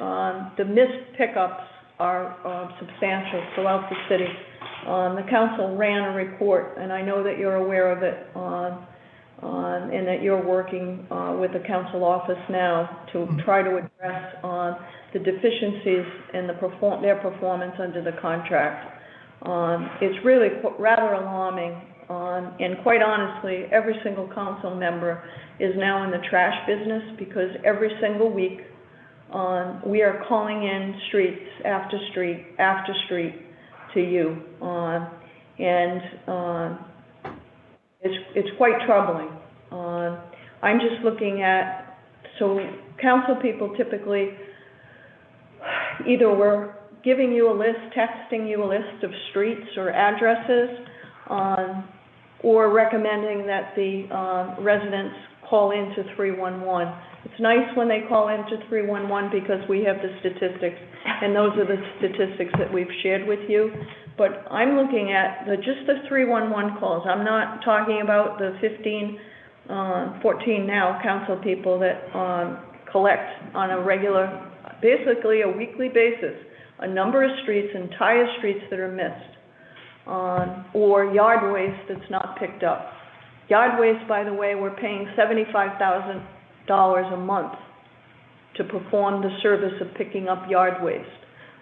the missed pickups are substantial throughout the city. The council ran a report, and I know that you're aware of it, and that you're working with the council office now to try to address the deficiencies in their performance under the contract. It's really rather alarming, and quite honestly, every single council member is now in the trash business because every single week we are calling in streets after street after street to you, and it's quite troubling. I'm just looking at, so council people typically either we're giving you a list, texting you a list of streets or addresses, or recommending that the residents call into 311. It's nice when they call into 311 because we have the statistics, and those are the statistics that we've shared with you. But I'm looking at just the 311 calls. I'm not talking about the 14 now council people that collect on a regular, basically a weekly basis, a number of streets, entire streets that are missed, or yard waste that's not picked up. Yard waste, by the way, we're paying $75,000 a month to perform the service of picking up yard waste.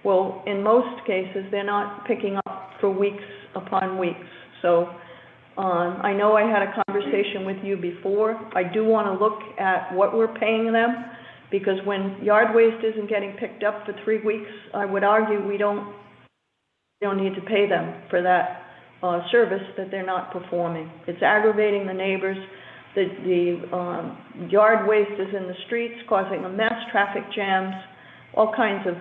Well, in most cases, they're not picking up for weeks upon weeks. So I know I had a conversation with you before. I do want to look at what we're paying them, because when yard waste isn't getting picked up for 3 weeks, I would argue we don't need to pay them for that service that they're not performing. It's aggravating the neighbors. The yard waste is in the streets, causing a mess, traffic jams, all kinds of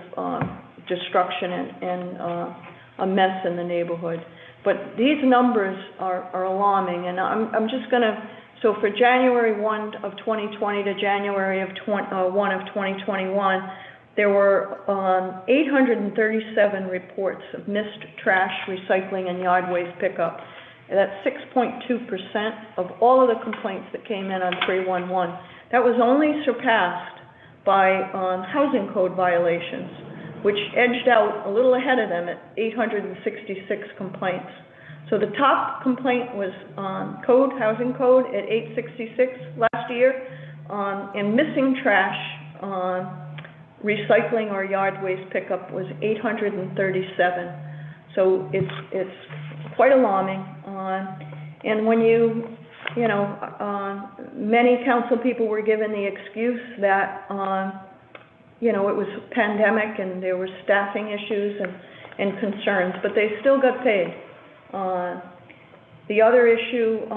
destruction and a mess in the neighborhood. But these numbers are alarming, and I'm just gonna, so for January 1 of 2020 to January of 1 of 2021, there were 837 reports of missed trash, recycling, and yard waste pickup. And that's 6.2% of all of the complaints that came in on 311. That was only surpassed by housing code violations, which edged out a little ahead of them at 866 complaints. So the top complaint was housing code at 866 last year, and missing trash, recycling or yard waste pickup was 837. So it's quite alarming. And when many council people were given the excuse that, it was pandemic and there were staffing issues and concerns, but they still got paid. The other issue,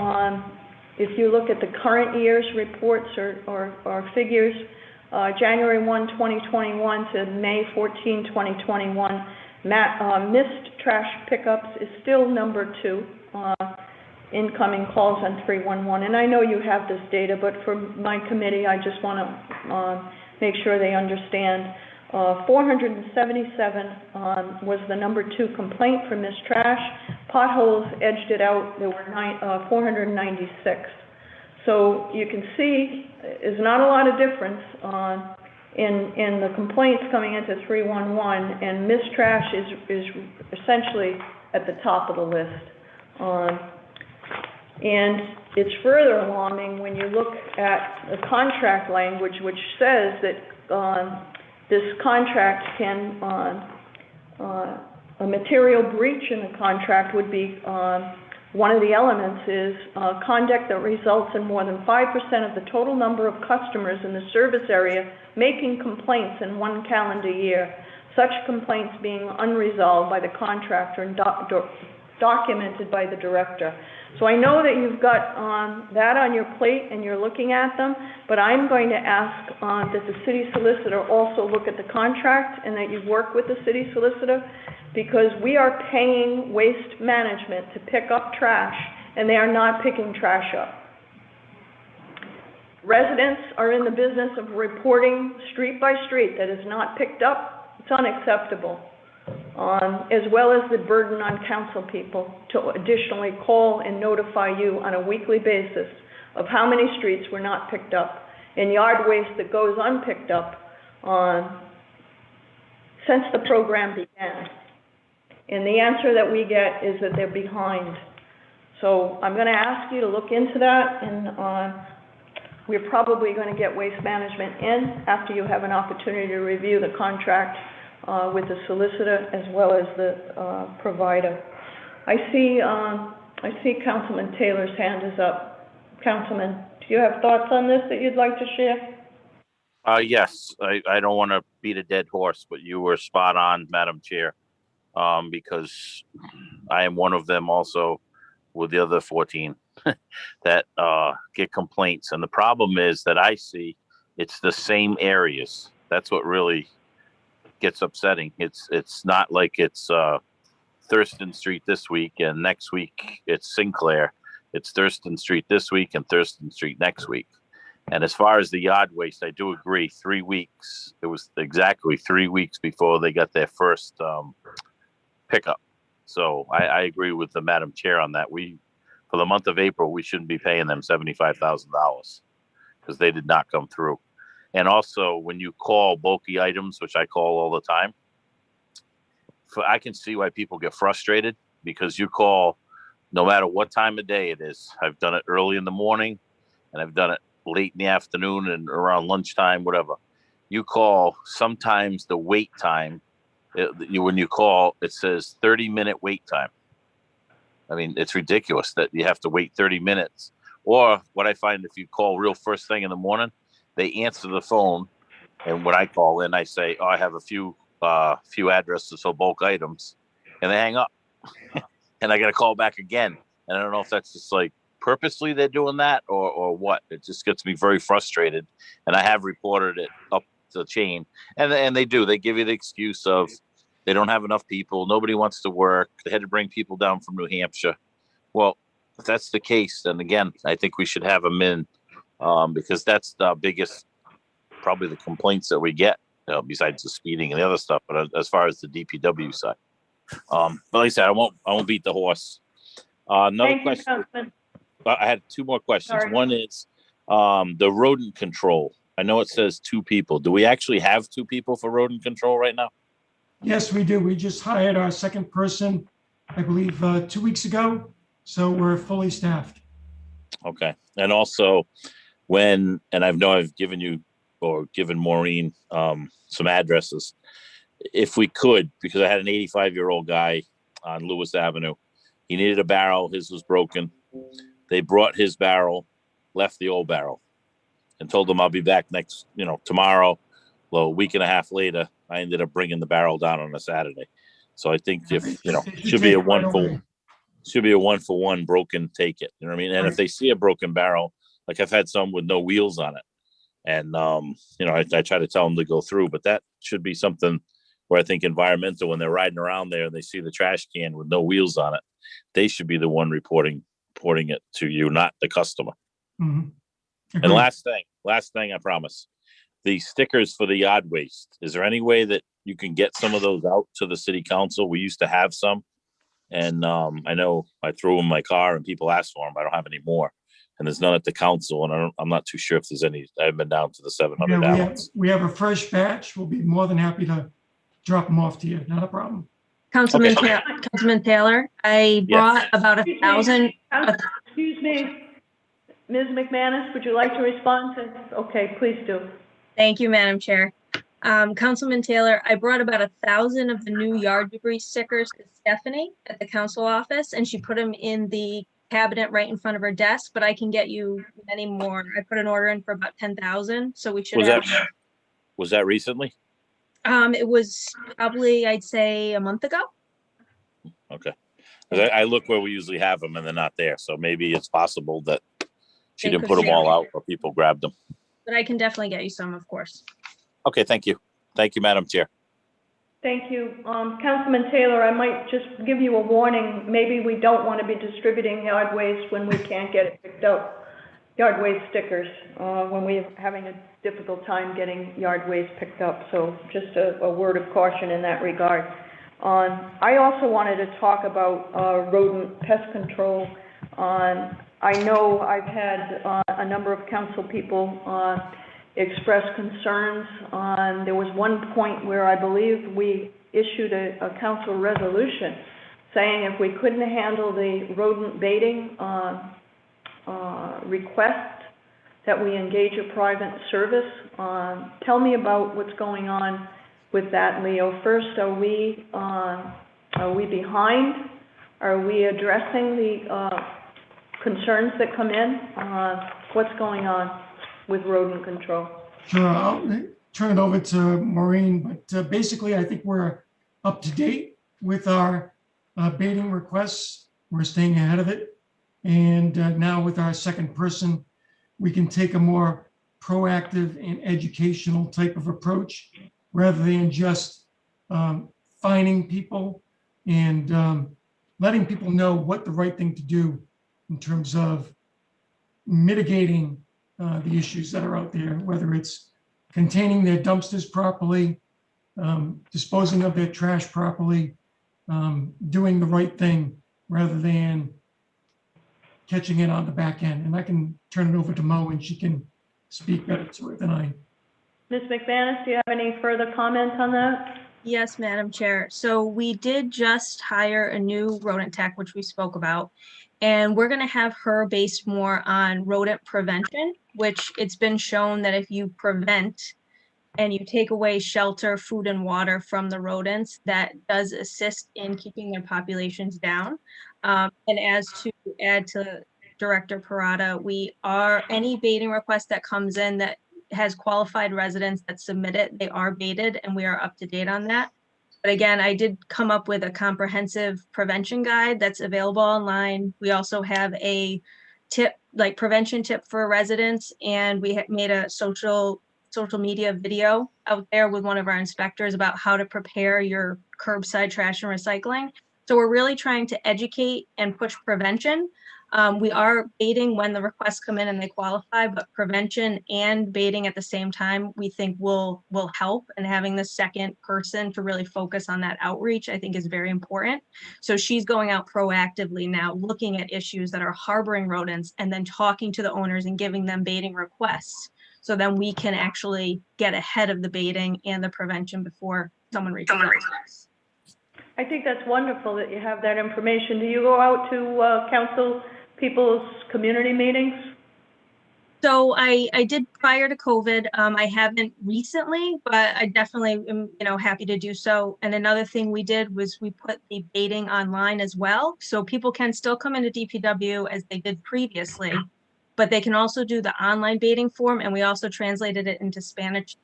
if you look at the current year's reports or figures, January 1, 2021 to May 14, 2021, missed trash pickups is still number 2. Incoming calls on 311. And I know you have this data, but for my committee, I just want to make sure they understand. 477 was the number 2 complaint for missed trash. Potholes edged it out. There were 496. So you can see there's not a lot of difference in the complaints coming into 311, and missed trash is essentially at the top of the list. And it's further alarming when you look at the contract language, which says that this contract can, a material breach in the contract would be, one of the elements is conduct that results in more than 5% of the total number of customers in the service area making complaints in one calendar year, such complaints being unresolved by the contractor and documented by the director. So I know that you've got that on your plate and you're looking at them, but I'm going to ask that the city solicitor also look at the contract and that you work with the city solicitor, because we are paying waste management to pick up trash and they are not picking trash up. Residents are in the business of reporting street by street that is not picked up. It's unacceptable. As well as the burden on council people to additionally call and notify you on a weekly basis of how many streets were not picked up and yard waste that goes unpicked up since the program began. And the answer that we get is that they're behind. So I'm going to ask you to look into that, and we're probably going to get waste management in after you have an opportunity to review the contract with the solicitor as well as the provider. I see Councilman Taylor's hand is up. Councilman, do you have thoughts on this that you'd like to share? Yes, I don't want to beat a dead horse, but you were spot on, Madam Chair, because I am one of them also with the other 14 that get complaints. And the problem is that I see it's the same areas. That's what really gets upsetting. It's not like it's Thurston Street this week and next week it's Sinclair. It's Thurston Street this week and Thurston Street next week. And as far as the yard waste, I do agree. 3 weeks. It was exactly 3 weeks before they got their first pickup. So I agree with the Madam Chair on that. For the month of April, we shouldn't be paying them $75,000 because they did not come through. And also, when you call bulky items, which I call all the time, I can see why people get frustrated, because you call no matter what time of day it is. I've done it early in the morning, and I've done it late in the afternoon and around lunchtime, whatever. You call, sometimes the wait time, when you call, it says 30-minute wait time. I mean, it's ridiculous that you have to wait 30 minutes. Or what I find, if you call real first thing in the morning, they answer the phone, and when I call in, I say, "Oh, I have a few addresses for bulk items," and they hang up. and I got to call back again. And I don't know if that's just like purposely they're doing that or what. It just gets me very frustrated. And I have reported it up the chain, and they do. They give you the excuse of they don't have enough people. Nobody wants to work. They had to bring people down from New Hampshire. Well, if that's the case, then again, I think we should have them in because that's the biggest, probably the complaints that we get, besides the speeding and the other stuff. But as far as the DPW side, but like I said, I won't beat the horse. Another Thank you, question. Councilman. I had two more questions. Sorry. One is the rodent control. I know it says 2 people. Do we actually have 2 people for rodent control right now? Yes, we do. We just hired our second person, I believe, 2 weeks ago. So we're fully staffed. Okay. And also and I know I've given you or given Maureen some addresses. If we could, because I had an 85-year-old guy on Lewis Avenue. He needed a barrel. His was broken. They brought his barrel, left the old barrel, and told him I'll be back tomorrow. Well, a week and a half later, I ended up bringing the barrel down on a Saturday. So I think if, should be a one for one broken, take it. You know what I mean? And if they see a broken barrel, like I've had some with no wheels on it. And, I try to tell them to go through, but that should be something where I think environmental, when they're riding around there and they see the trash can with no wheels on it, they should be the one reporting it to you, not the customer. Mhm. And Agreed. last thing, I promise. The stickers for the yard waste. Is there any way that you can get some of those out to the city council? We used to have some. And I know I threw them in my car and people asked for them. I don't have any more. And there's none at the council. And I'm not too sure if there's any. I haven't been down to the 700 Yeah, we have a fresh batch. We'll be more than happy to drop them off to you. Not a problem. Councilman Taylor, I brought about 1,000. Excuse me. Ms. McManus, would you like to respond to? Okay, please do. Thank you, Madam Chair. Councilman Taylor, I brought about 1,000 of the new yard debris stickers to Stephanie at the council office, and she put them in the cabinet right in front of her desk, but I can get you many more. I put an order in for about 10,000, so we should Was that recently? It was probably, I'd say, a month ago. Okay. 'Cause I look where we usually have them and they're not there. So maybe it's possible that she didn't put them all out or people grabbed them. But I can definitely get you some, of course. Okay, thank you. Thank you, Madam Chair. Thank you. Councilman Taylor, I might just give you a warning. Maybe we don't want to be distributing yard waste when we can't get it picked up. Yard waste stickers, when we're having a difficult time getting yard waste picked up. So just a word of caution in that regard. I also wanted to talk about rodent pest control. I know I've had a number of council people express concerns on, there was one point where I believe we issued a council resolution saying if we couldn't handle the rodent baiting request, that we engage a private service. Tell me about what's going on with that, Leo. First, are we behind? Are we addressing the concerns that come in? What's going on with rodent control? Sure, I'll turn it over to Maureen, but basically I think we're up to date with our baiting requests. We're staying ahead of it. And now with our second person, we can take a more proactive and educational type of approach rather than just fining people and letting people know what the right thing to do in terms of mitigating the issues that are out there, whether it's containing their dumpsters properly, disposing of their trash properly, doing the right thing rather than catching it on the back end. And I can turn it over to Mo and she can speak better to it than I. Ms. McManus, do you have any further comments on that? Yes, Madam Chair. So we did just hire a new rodent tech, which we spoke about, and we're going to have her based more on rodent prevention, which it's been shown that if you prevent and you take away shelter, food, and water from the rodents, that does assist in keeping their populations down. And as to add to Director Parada, any baiting request that comes in that has qualified residents that submit it, they are baited, and we are up to date on that. But again, I did come up with a comprehensive prevention guide that's available online. We also have a prevention tip for residents, and we made a social media video out there with one of our inspectors about how to prepare your curbside trash and recycling. So we're really trying to educate and push prevention. We are baiting when the requests come in and they qualify, but prevention and baiting at the same time, we think will help. And having the second person to really focus on that outreach, I think is very important. So she's going out proactively now, looking at issues that are harboring rodents and then talking to the owners and giving them baiting requests. So then we can actually get ahead of the baiting and the prevention before someone reaches out to us. I think that's wonderful that you have that information. Do you go out to counsel people's community meetings? So I did prior to COVID. I haven't recently, but I definitely am, happy to do so. And another thing we did was we put the baiting online as well. So people can still come into DPW as they did previously, but they can also do the online baiting form. And we also translated it into Spanish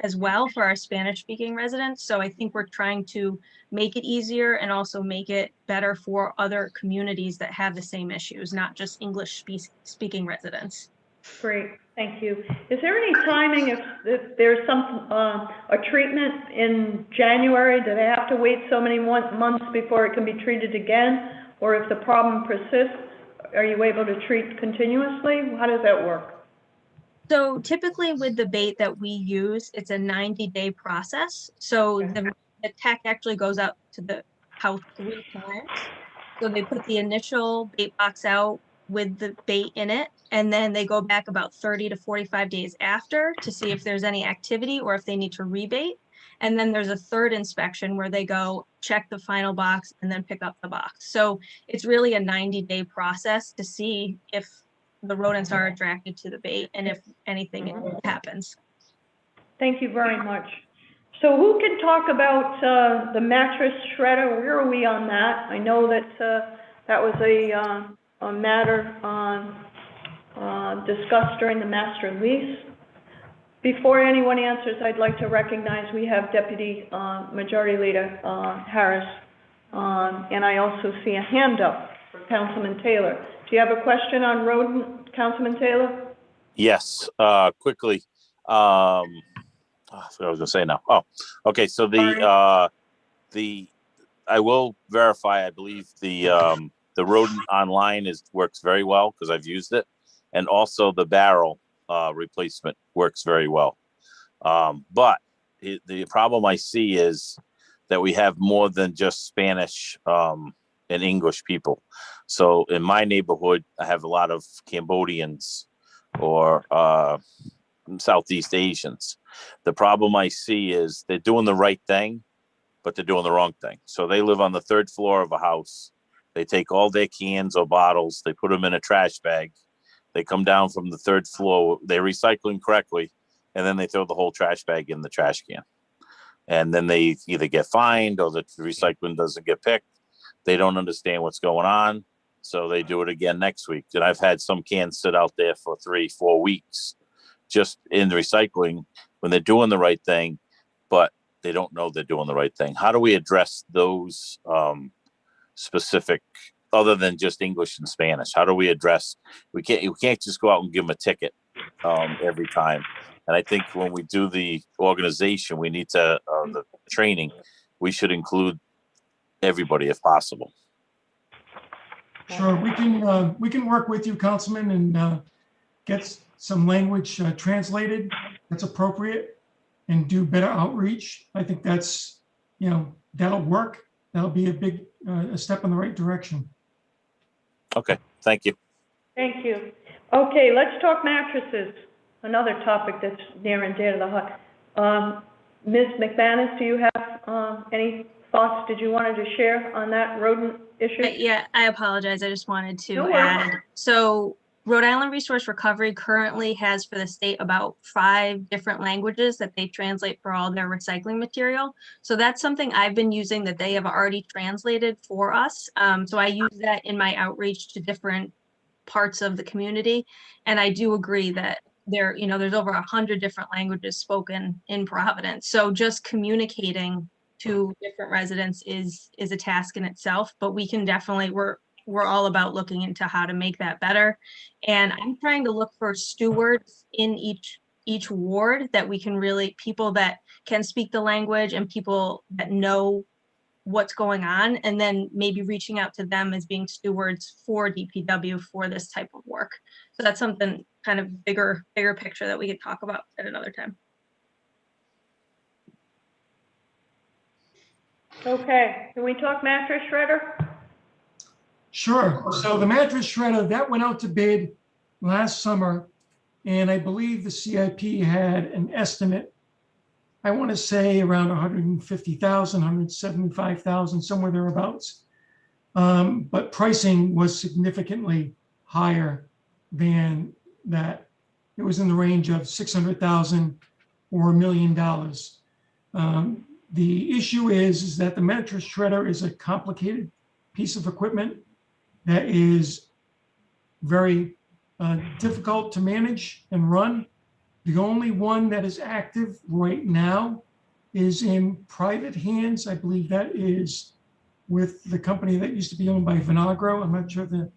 as well for our Spanish speaking residents. So I think we're trying to make it easier and also make it better for other communities that have the same issues, not just English speaking residents. Great, thank you. Is there any timing if there's a treatment in January, do they have to wait so many months before it can be treated again? Or if the problem persists, are you able to treat continuously? How does that work? So typically with the bait that we use, it's a 90-day process. So the tech actually goes out to the house 3 times. So they put the initial bait box out with the bait in it, and then they go back about 30 to 45 days after to see if there's any activity or if they need to rebait. And then there's a third inspection where they go check the final box and then pick up the box. So it's really a 90-day process to see if the rodents are attracted to the bait and if anything happens. Thank you very much. So who can talk about the mattress shredder? Where are we on that? I know that that was a matter discussed during the master lease. Before anyone answers, I'd like to recognize we have Deputy Majority Leader Harris, and I also see a hand up for Councilman Taylor. Do you have a question on rodent, Councilman Taylor? Yes, quickly. I forgot what I was gonna say now. Oh, okay. So I will verify. I believe the rodent online works very well because I've used it, and also the barrel replacement works very well. But the problem I see is that we have more than just Spanish and English people. So in my neighborhood, I have a lot of Cambodians or Southeast Asians. The problem I see is they're doing the right thing, but they're doing the wrong thing. So they live on the 3rd floor of a house. They take all their cans or bottles, they put them in a trash bag. They come down from the 3rd floor, they're recycling correctly, and then they throw the whole trash bag in the trash can. And then they either get fined or the recycling doesn't get picked. They don't understand what's going on, so they do it again next week. And I've had some cans sit out there for 3-4 weeks just in the recycling when they're doing the right thing, but they don't know they're doing the right thing. How do we address those specific, other than just English and Spanish? How do we address, we can't just go out and give them a ticket every time. And I think when we do the organization, we need to, the training, we should include everybody if possible. Sure, we can work with you, Councilman, and get some language translated that's appropriate and do better outreach. I think that's, that'll work. That'll be a big a step in the right direction. Okay, thank you. Thank you. Okay, let's talk mattresses. Another topic that's near and dear to the heart. Ms. McManus, do you have any thoughts did you wanted to share on that rodent issue? Yeah, I apologize. I just wanted to add. So Rhode Island Resource Recovery currently has for the state about 5 different languages that they translate for all their recycling material. So that's something I've been using that they have already translated for us. So I use that in my outreach to different parts of the community. And I do agree that there's over 100 different languages spoken in Providence. So just communicating to different residents is a task in itself, but we can definitely, we're all about looking into how to make that better. And I'm trying to look for stewards in each ward that we can really, people that can speak the language and people that know what's going on, and then maybe reaching out to them as being stewards for DPW for this type of work. So that's something kind of bigger picture that we could talk about at another time. Okay, can we talk mattress shredder? Sure. So the mattress shredder, that went out to bid last summer, and I believe the CIP had an estimate, I want to say around 150,000, 175,000, somewhere thereabouts. But pricing was significantly higher than that. It was in the range of 600,000 or $1 million. The issue is that the mattress shredder is a complicated piece of equipment that is very difficult to manage and run. The only one that is active right now is in private hands. I believe that is with the company that used to be owned by Vinagro. I'm not sure the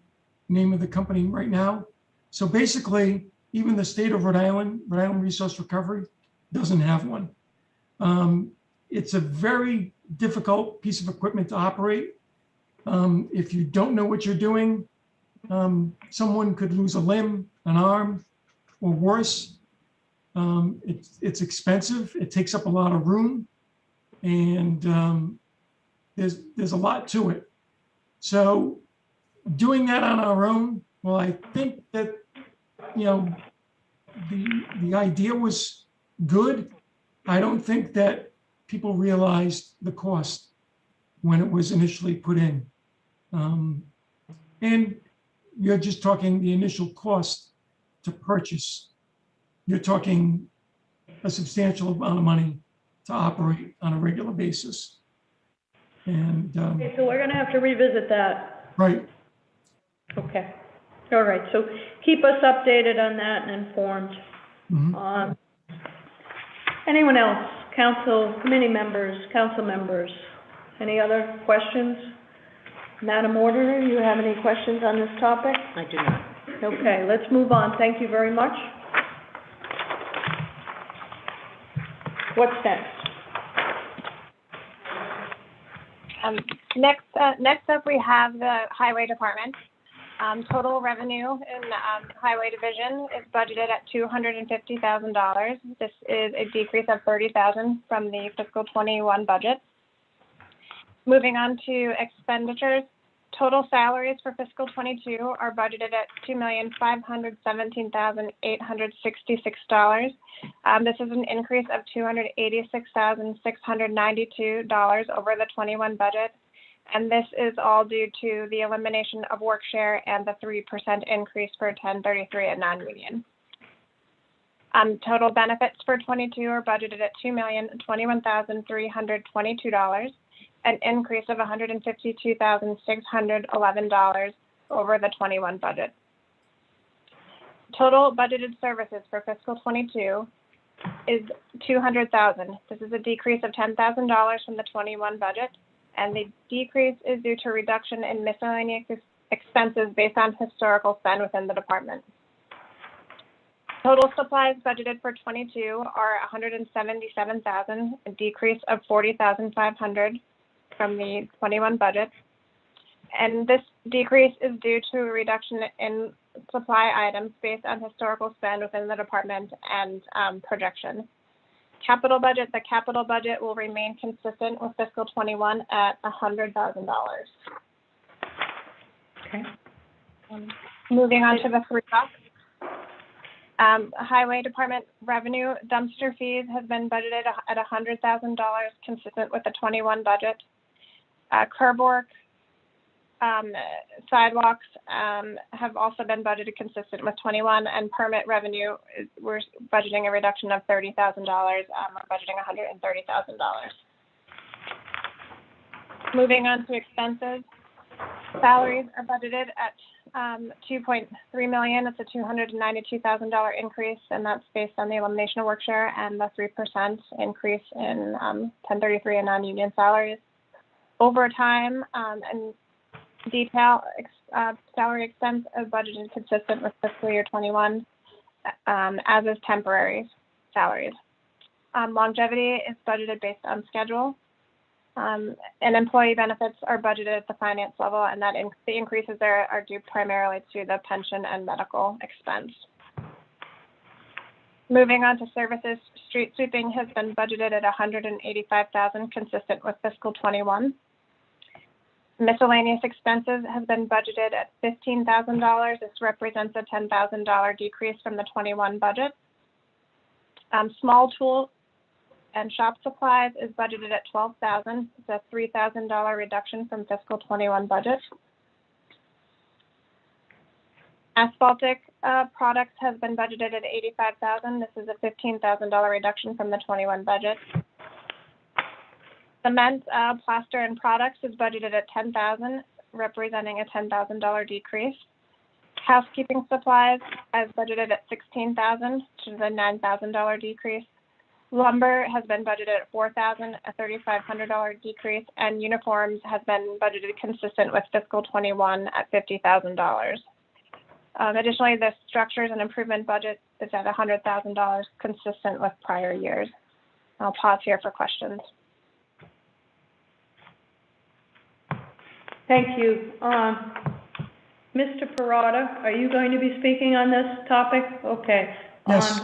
name of the company right now. So basically, even the state of Rhode Island Resource Recovery doesn't have one. It's a very difficult piece of equipment to operate. If you don't know what you're doing, someone could lose a limb, an arm, or worse. It's expensive. It takes up a lot of room, and there's a lot to it. So doing that on our own, well, I think that, you know, the idea was good. I don't think that people realized the cost when it was initially put in. And you're just talking the initial cost to purchase. You're talking a substantial amount of money to operate on a regular basis. And Okay, so we're gonna have to revisit that. right. Okay, all right, so keep us updated on that and informed. Mhm. Anyone else? Council, committee members, council members? Any other questions? Madam Auditor, you have any questions on this topic? I do not. Okay, let's move on. Thank you very much. What's next? Next up, we have the Highway Department. Total revenue in Highway Division is budgeted at $250,000. This is a decrease of $30,000 from the fiscal '21 budget. Moving on to expenditures, total salaries for fiscal '22 are budgeted at $2,517,866. This is an increase of $286,692 over the '21 budget. And this is all due to the elimination of work share and the 3% increase for 1033 and non-union. Total benefits for '22 are budgeted at $2,021,322, an increase of $152,611 over the '21 budget. Total budgeted services for fiscal '22 is $200,000. This is a decrease of $10,000 from the '21 budget. And the decrease is due to reduction in miscellaneous expenses based on historical spend within the department. Total supplies budgeted for '22 are $177,000, a decrease of $40,500 from the '21 budget. And this decrease is due to a reduction in supply items based on historical spend within the department and projection. Capital budget, the capital budget will remain consistent with fiscal '21 at $100,000. Okay. Moving on to the three bucks. Highway Department revenue, dumpster fees has been budgeted at $100,000, consistent with the '21 budget. Curb work, sidewalks have also been budgeted consistent with '21, and permit revenue, we're budgeting a reduction of $30,000. We're budgeting $130,000. Moving on to expenses. Salaries are budgeted at 2.3 million. It's a $292,000 increase, and that's based on the elimination of work share and the 3% increase in 1033 and non-union salaries. Overtime and salary expense are budgeted consistent with fiscal year 21, as is temporary salaries. Longevity is budgeted based on schedule. And employee benefits are budgeted at the finance level, and that the increases there are due primarily to the pension and medical expense. Moving on to services, street sweeping has been budgeted at $185,000, consistent with fiscal 21. Miscellaneous expenses have been budgeted at $15,000. This represents a $10,000 decrease from the 21 budget. Small tool and shop supplies is budgeted at $12,000. It's a $3,000 reduction from fiscal 21 budget. Asphaltic products has been budgeted at $85,000. This is a $15,000 reduction from the 21 budget. Cement, plaster, and products is budgeted at $10,000, representing a $10,000 decrease. Housekeeping supplies is budgeted at $16,000, which is a $9,000 decrease. Lumber has been budgeted at $4,000, a $3,500 decrease, and uniforms has been budgeted consistent with fiscal 21 at $50,000. Additionally, the structures and improvement budget is at $100,000, consistent with prior years. I'll pause here for questions. Thank you. Mr. Parada, are you going to be speaking on this topic? Okay. Yes.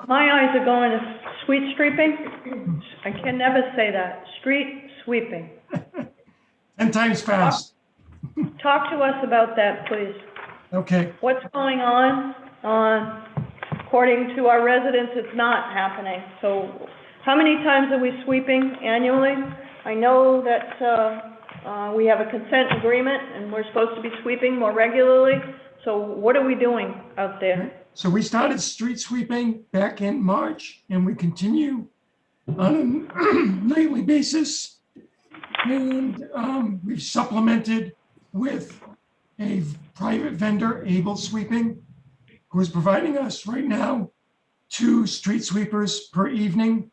My eyes are going to street sweeping. I can never say that. Street sweeping. 10 times fast. Talk to us about that, please. Okay. What's going on? According to our residents, it's not happening. So how many times are we sweeping annually? I know that we have a consent agreement and we're supposed to be sweeping more regularly. So what are we doing out there? So we started street sweeping back in March, and we continue on a nightly basis. And we've supplemented with a private vendor, Able Sweeping, who is providing us right now 2 street sweepers per evening.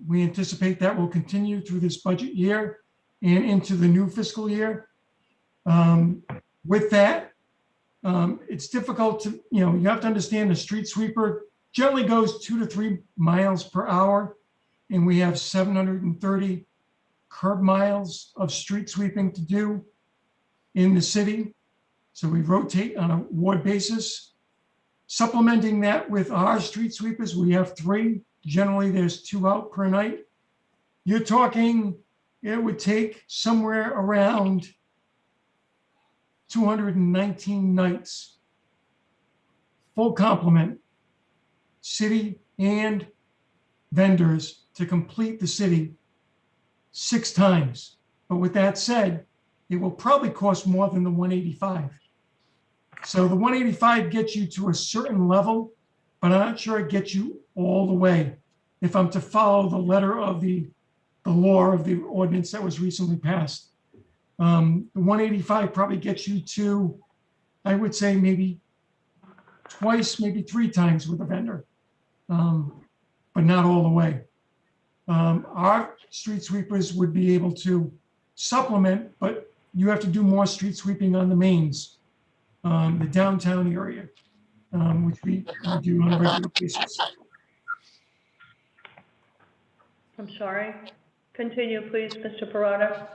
We anticipate that will continue through this budget year and into the new fiscal year. With that, it's difficult to, you have to understand the street sweeper generally goes 2 to 3 miles per hour, and we have 730 curb miles of street sweeping to do in the city. So we rotate on a ward basis. Supplementing that with our street sweepers, we have 3. Generally, there's 2 out per night. You're talking, it would take somewhere around 219 nights, full complement, city and vendors, to complete the city 6 times. But with that said, it will probably cost more than the 185. So the 185 gets you to a certain level, but I'm not sure it gets you all the way if I'm to follow the letter of the law of the ordinance that was recently passed. The 185 probably gets you to, I would say, maybe twice, maybe 3 times with a vendor, but not all the way. Our street sweepers would be able to supplement, but you have to do more street sweeping on the mains, the downtown area, which we do on a regular basis. I'm sorry. Continue, please, Mr. Parada.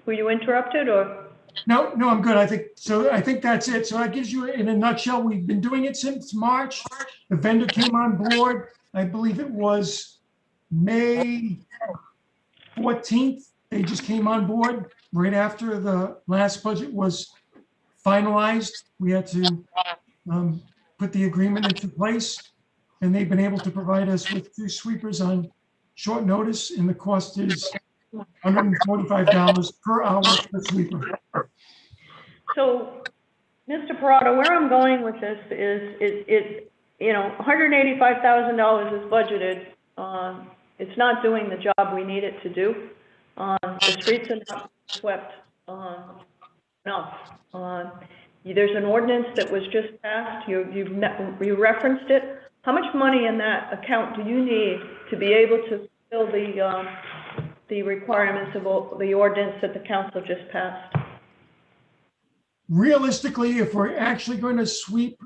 Were you interrupted or? No, I'm good. I think that's it. So that gives you, in a nutshell, we've been doing it since March. The vendor came on board. I believe it was May 14th. They just came on board right after the last budget was finalized. We had to put the agreement into place, and they've been able to provide us with 2 sweepers on short notice, and the cost is $145 per hour per sweeper. So, Mr. Parada, where I'm going with this is $185,000 is budgeted. It's not doing the job we need it to do. The streets are not swept. enough. There's an ordinance that was just passed, you referenced it. How much money in that account do you need to be able to fulfill the requirements of the ordinance that the council just passed? Realistically, if we're actually going to sweep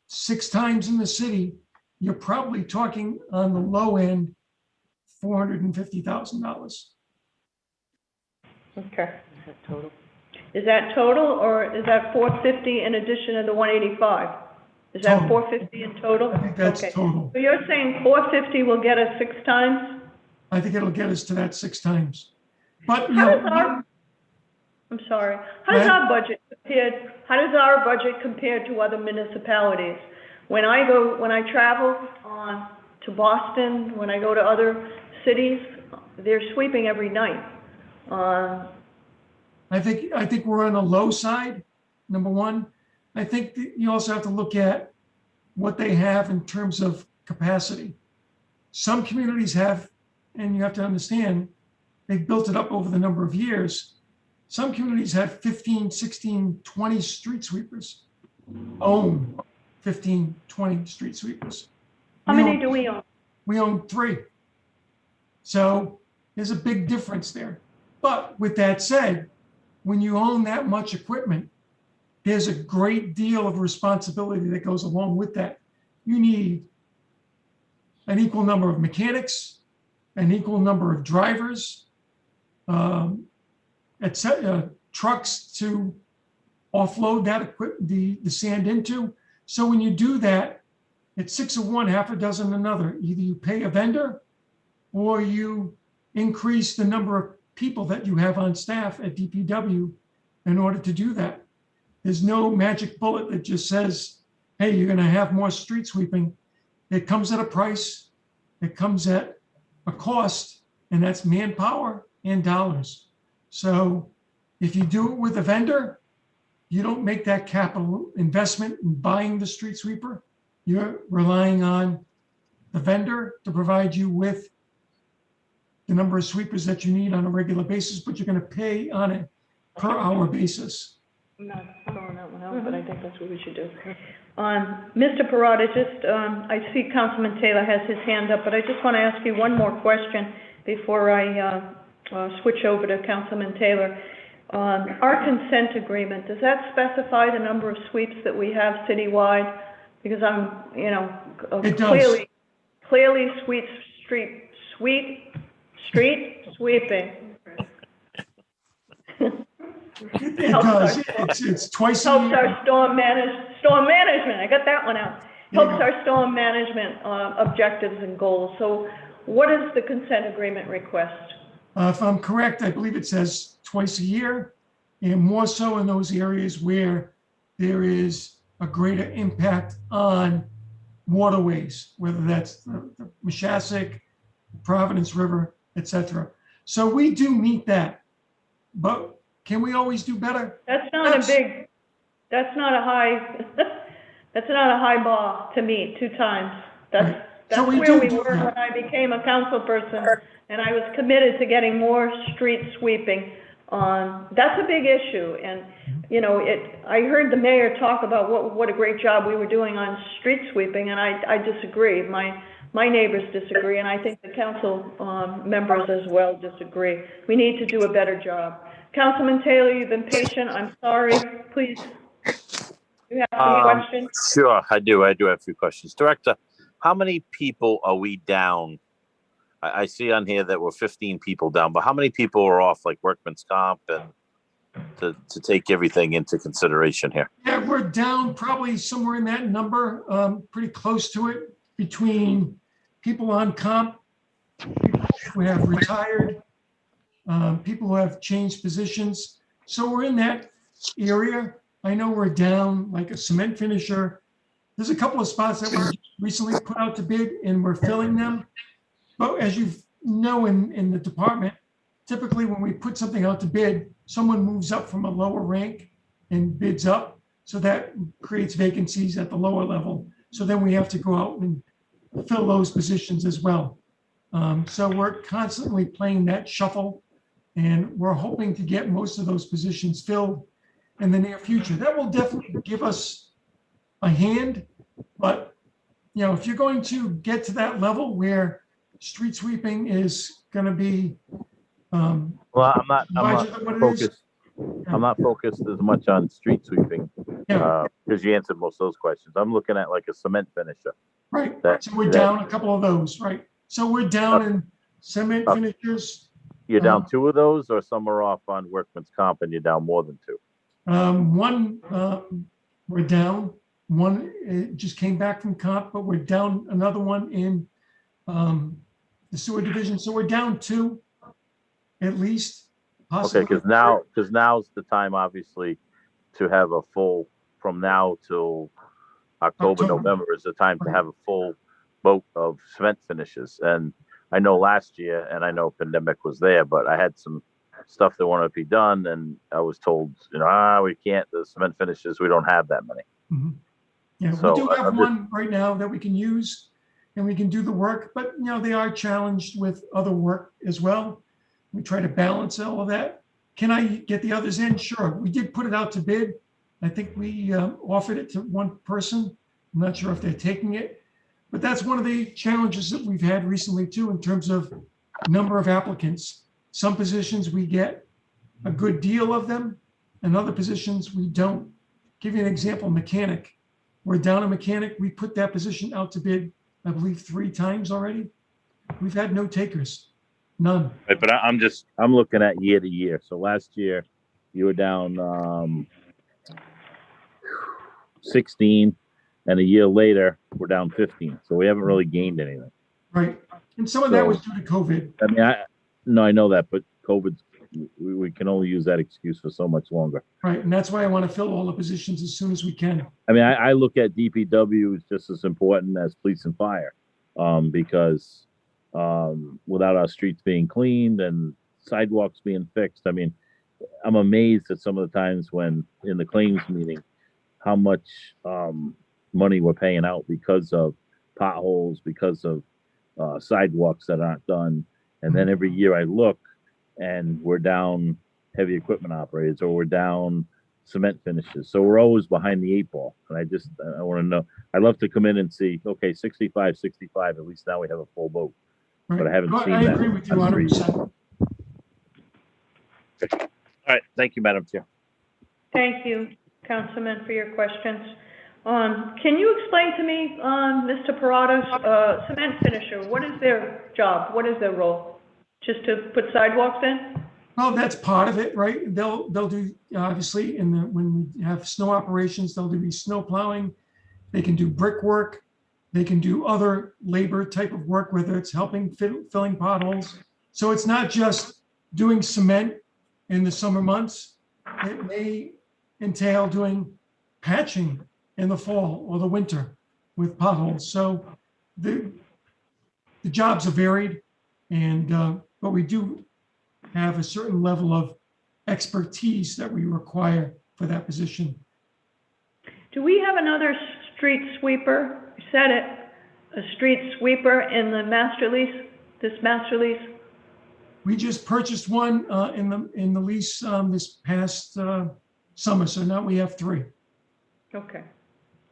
6 times in the city, you're probably talking on the low end, $450,000. Okay. Is that total, or is that 450 in addition to the 185? Is that Total. 450 in total? I think that's Okay. total. So you're saying 450 will get us 6 times? I think it'll get us to that 6 times. But, How does our, I'm sorry, how does our budget compare to other municipalities? When I travel to Boston, when I go to other cities, they're sweeping every night. I think we're on the low side, number one. I think that you also have to look at what they have in terms of capacity. Some communities have, and you have to understand, they've built it up over the number of years. Some communities have 15, 16, 20 street sweepers, own 15, 20 street sweepers. How many do we own? We own 3. So there's a big difference there. But with that said, when you own that much equipment, there's a great deal of responsibility that goes along with that. You need an equal number of mechanics, an equal number of drivers, trucks to offload that the sand into. So when you do that, it's 6 of one, half a dozen another. Either you pay a vendor or you increase the number of people that you have on staff at DPW in order to do that. There's no magic bullet that just says, hey, you're going to have more street sweeping. It comes at a price, it comes at a cost, and that's manpower and dollars. So if you do it with a vendor, you don't make that capital investment in buying the street sweeper. You're relying on the vendor to provide you with the number of sweepers that you need on a regular basis, but you're going to pay on a per hour basis. I'm not throwing that one out, but I think that's what we should do. Mr. Parada, I see Councilman Taylor has his hand up, but I just want to ask you one more question before I switch over to Councilman Taylor. Our consent agreement, does that specify the number of sweeps that we have citywide? Because I'm, It does. clearly street sweeping. It does. It's twice a Helps year. our storm management. I got that one out. Helps our storm management objectives and goals. So what is the consent agreement request? If I'm correct, I believe it says twice a year, and more so in those areas where there is a greater impact on waterways, whether that's the Mashasik, Providence River, etc. So we do meet that, but can we always do better? That's not a high bar to meet 2 times. That's So we where we do were that. when I became a council person, and I was committed to getting more street sweeping. That's a big issue, and I heard the mayor talk about what a great job we were doing on street sweeping, and I disagree. My neighbors disagree, and I think the council members as well disagree. We need to do a better job. Councilman Taylor, you've been patient. I'm sorry. Please, you have some questions? Sure, I do. I do have a few questions. Director, how many people are we down? I see on here that we're 15 people down, but how many people are off, like workman's comp, and to take everything into consideration here? Yeah, we're down probably somewhere in that number, pretty close to it, between people on comp, people who have retired, people who have changed positions. So we're in that area. I know we're down like a cement finisher. There's a couple of spots that we recently put out to bid and we're filling them. But as you know, in the department, typically when we put something out to bid, someone moves up from a lower rank and bids up. So that creates vacancies at the lower level. So then we have to go out and fill those positions as well. So we're constantly playing that shuffle, and we're hoping to get most of those positions filled in the near future. That will definitely give us a hand, but, you know, if you're going to get to that level where street sweeping is gonna be, Well, I'm not larger than what it is. focused. I'm not focused as much on street sweeping, Yeah. because you answered most of those questions. I'm looking at like a cement finisher. Right, That- so we're that- down a couple of those, right? So we're down in cement finishers. You're down 2 of those, or some are off on workman's comp and you're down more than 2? One, we're down. One, it just came back from comp, but we're down another one in the sewer division. So we're down 2 at least. Okay, possibly because now's the time, obviously, to have a full, from now till October, October. November is the time to Right. have a full boat of cement finishes. And I know last year, and I know pandemic was there, but I had some stuff that wanted to be done, and I was told, you know, we can't, the cement finishes, we don't have that many. Mhm. Yeah, So, we do have I'm just- one right now that we can use and we can do the work, but you know, they are challenged with other work as well. We try to balance all of that. Can I get the others in? Sure. We did put it out to bid. I think we offered it to one person. I'm not sure if they're taking it, but that's one of the challenges that we've had recently too, in terms of number of applicants. Some positions we get a good deal of them, and other positions we don't. Give you an example, mechanic. We're down a mechanic. We put that position out to bid, I believe, 3 times already. We've had no takers, none. Right, but I'm looking at year to year. So last year you were down 16, and a year later we're down 15. So we haven't really gained anything. Right. And some of that was due to COVID. I mean, I know that, but COVID's, we can only use that excuse for so much longer. Right. And that's why I want to fill all the positions as soon as we can. I mean, I look at DPW as just as important as police and fire, because without our streets being cleaned and sidewalks being fixed, I mean, I'm amazed at some of the times when in the claims meeting, how much money we're paying out because of potholes, because of sidewalks that aren't done. And then every year I look and we're down heavy equipment operators, or we're down cement finishes. So we're always behind the 8 ball. And I want to know, I'd love to come in and see, okay, 65, at least now we have a full boat. Right. But I haven't seen I that. agree with you on 3 years. 100%. All right, thank you, Madam Chair. Thank you, Councilman, for your questions. Can you explain to me, Mr. Parato's cement finisher, what is their job? What is their role? Just to put sidewalks in? Well, that's part of it, right? They'll do, obviously, when we have snow operations, they'll do snow plowing. They can do brickwork. They can do other labor type of work, whether it's helping filling potholes. So it's not just doing cement in the summer months. It may entail doing patching in the fall or the winter with potholes. So the jobs are varied, and but we do have a certain level of expertise that we require for that position. Do we have another street sweeper? You said it, a street sweeper in the master lease, this master lease? We just purchased one in the lease this past summer, so now we have 3. Okay,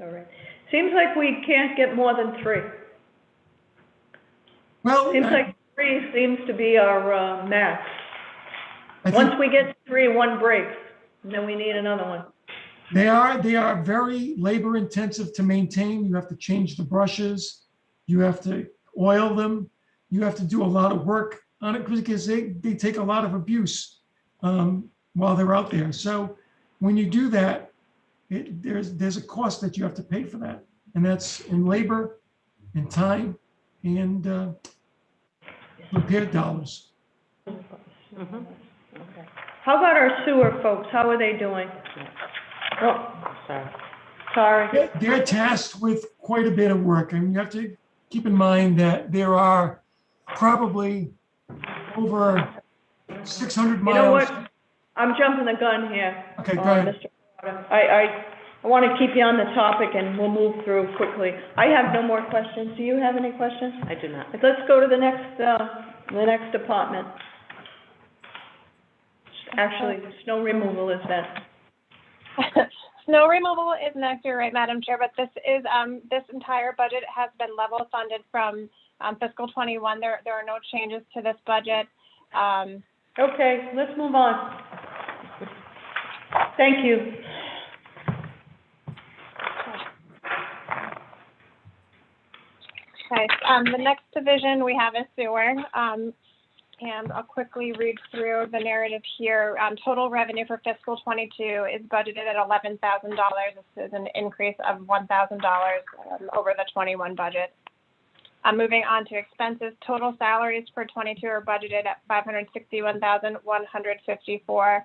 all right. Seems like we can't get more than 3. Well, Seems like 3 seems to be our max. I think Once we get to 3, 1 breaks, and then we need another one. they are very labor intensive to maintain. You have to change the brushes, you have to oil them, you have to do a lot of work on it because they take a lot of abuse while they're out there. So when you do that, there's a cost that you have to pay for that, and that's in labor, in time, and repair dollars. Mm-hmm. Okay. How about our sewer folks? How are they doing? Oh, sorry. They're tasked with quite a bit of work, and you have to keep in mind that there are probably over 600 miles. You know what? I'm jumping the gun here. Okay, go ahead. Mr. Parada. I want to keep you on the topic, and we'll move through quickly. I have no more questions. Do you have any questions? I do not. Let's go to the next department. Actually, snow removal is that. Snow removal is next year, right, Madam Chair, but this is, this entire budget has been level funded from fiscal 21. There are no changes to this budget. Okay, let's move on. Thank you. Okay, the next division we have is sewer. And I'll quickly read through the narrative here. Total revenue for fiscal 22 is budgeted at $11,000. This is an increase of $1,000 over the 21 budget. Moving on to expenses, total salaries for 22 are budgeted at $561,154.